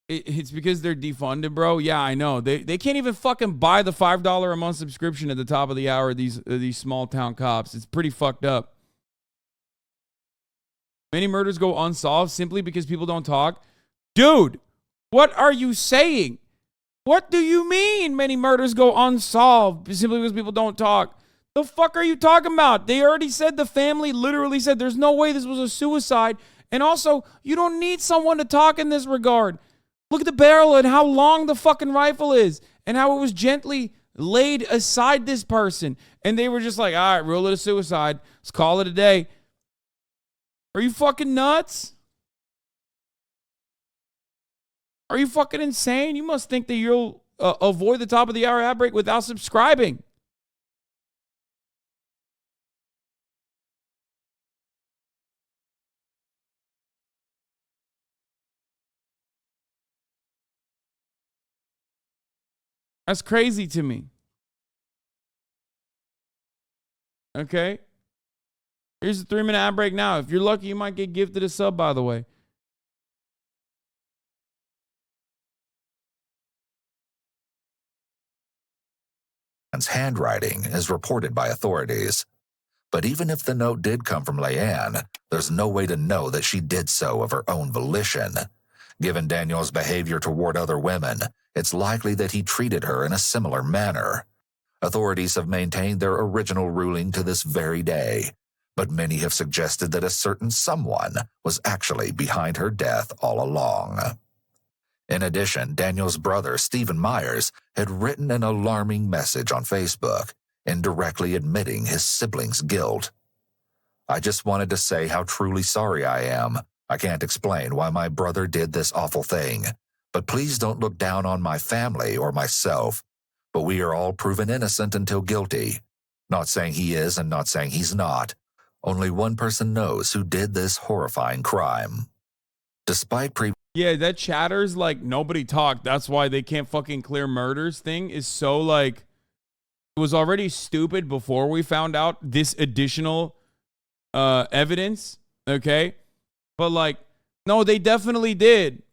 It's because they're defunded, bro. Yeah, I know. They can't even fucking buy the $5 a month subscription at the top of the hour, these small town cops. It's pretty fucked up. Many murders go unsolved simply because people don't talk. Dude, what are you saying? What do you mean many murders go unsolved simply because people don't talk? The fuck are you talking about? They already said, the family literally said there's no way this was a suicide. And also, you don't need someone to talk in this regard. Look at the barrel and how long the fucking rifle is and how it was gently laid aside this person. And they were just like, all right, rule it a suicide. Let's call it a day. Are you fucking nuts? Are you fucking insane? You must think that you'll avoid the top of the hour ad break without subscribing. That's crazy to me. Okay. Here's a 3-minute ad break now. If you're lucky, you might get gifted a sub, by the way. Handwriting is reported by authorities. But even if the note did come from Leanne, there's no way to know that she did so of her own volition. Given Daniel's behavior toward other women, it's likely that he treated her in a similar manner. Authorities have maintained their original ruling to this very day, but many have suggested that a certain someone was actually behind her death all along. In addition, Daniel's brother, Stephen Myers, had written an alarming message on Facebook, indirectly admitting his siblings' guilt. "I just wanted to say how truly sorry I am. I can't explain why my brother did this awful thing, but please don't look down on my family or myself. But we are all proven innocent until guilty. Not saying he is and not saying he's not. Only one person knows who did this horrifying crime." Despite Yeah, that chatter's like nobody talked. That's why they can't fucking clear murders thing is so like, it was already stupid before we found out this additional evidence. Okay. But like, no, they definitely did.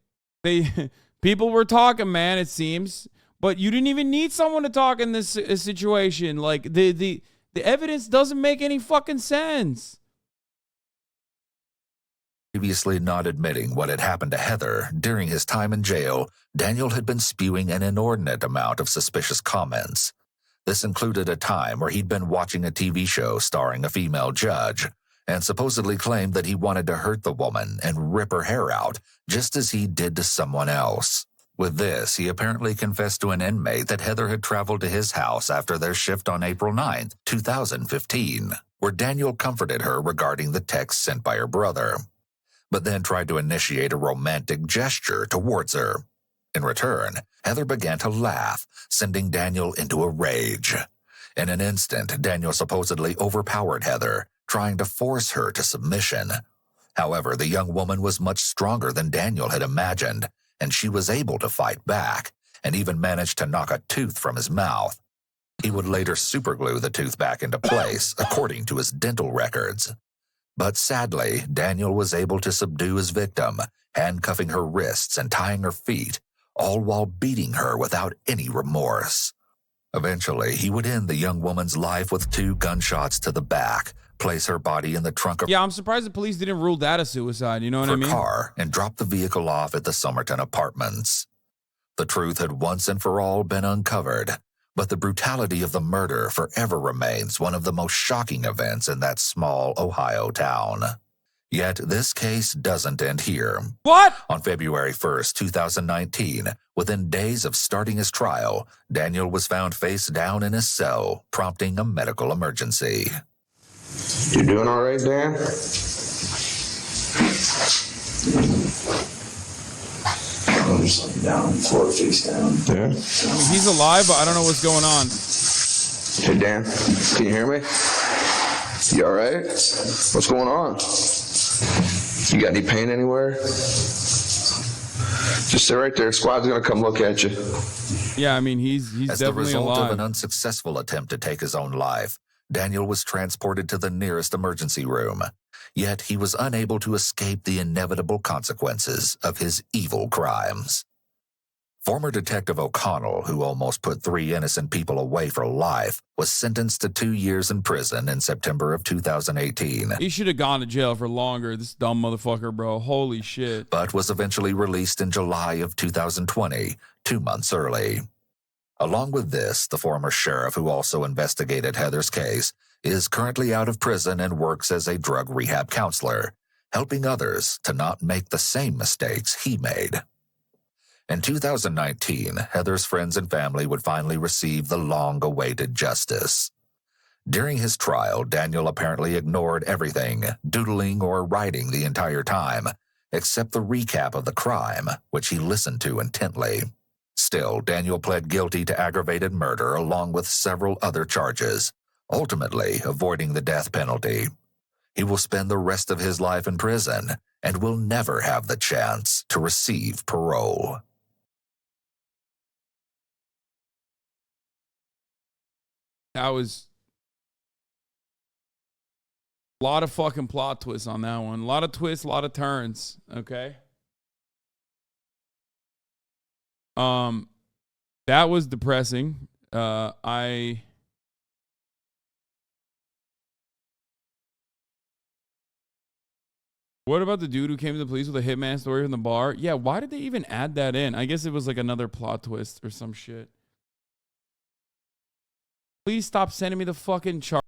People were talking, man, it seems, but you didn't even need someone to talk in this situation. Like the evidence doesn't make any fucking sense. Previously not admitting what had happened to Heather, during his time in jail, Daniel had been spewing an inordinate amount of suspicious comments. This included a time where he'd been watching a TV show starring a female judge, and supposedly claimed that he wanted to hurt the woman and rip her hair out, just as he did to someone else. With this, he apparently confessed to an inmate that Heather had traveled to his house after their shift on April 9th, 2015, where Daniel comforted her regarding the text sent by her brother, but then tried to initiate a romantic gesture towards her. In return, Heather began to laugh, sending Daniel into a rage. In an instant, Daniel supposedly overpowered Heather, trying to force her to submission. However, the young woman was much stronger than Daniel had imagined, and she was able to fight back and even managed to knock a tooth from his mouth. He would later superglue the tooth back into place, according to his dental records. But sadly, Daniel was able to subdue his victim, handcuffing her wrists and tying her feet, all while beating her without any remorse. Eventually, he would end the young woman's life with 2 gunshots to the back, place her body in the trunk of Yeah, I'm surprised the police didn't rule that a suicide, you know what I her mean? car and drop the vehicle off at the Somerton apartments. The truth had once and for all been uncovered, but the brutality of the murder forever remains one of the most shocking events in that small Ohio town. Yet this case doesn't end here. What? On February 1st, 2019, within days of starting his trial, Daniel was found face down in his cell, prompting a medical emergency. You doing all right, Dan? I'm just laying down, floor face down. Yeah? I mean, he's alive, but I don't know what's going on. Hey, Dan, can you hear me? You all right? What's going on? You got any pain anywhere? Just sit right there. Squad's gonna come look at you. Yeah, I mean, he's As the definitely result alive. of an unsuccessful attempt to take his own life, Daniel was transported to the nearest emergency room. Yet he was unable to escape the inevitable consequences of his evil crimes. Former Detective O'Connell, who almost put 3 innocent people away for life, was sentenced to 2 years in prison in September of 2018. He should have gone to jail for longer, this dumb motherfucker, bro. Holy shit. But was eventually released in July of 2020, 2 months early. Along with this, the former sheriff who also investigated Heather's case is currently out of prison and works as a drug rehab counselor, helping others to not make the same mistakes he made. In 2019, Heather's friends and family would finally receive the long-awaited justice. During his trial, Daniel apparently ignored everything, doodling or writing the entire time, except the recap of the crime, which he listened to intently. Still, Daniel pled guilty to aggravated murder along with several other charges, ultimately avoiding the death penalty. He will spend the rest of his life in prison and will never have the chance to receive parole. That was a lot of fucking plot twists on that one. A lot of twists, a lot of turns, okay? That was depressing. What about the dude who came to the police with a hitman story from the bar? Yeah, why did they even add that in? I guess it was like another plot twist or some shit. Please stop sending me the fucking chart.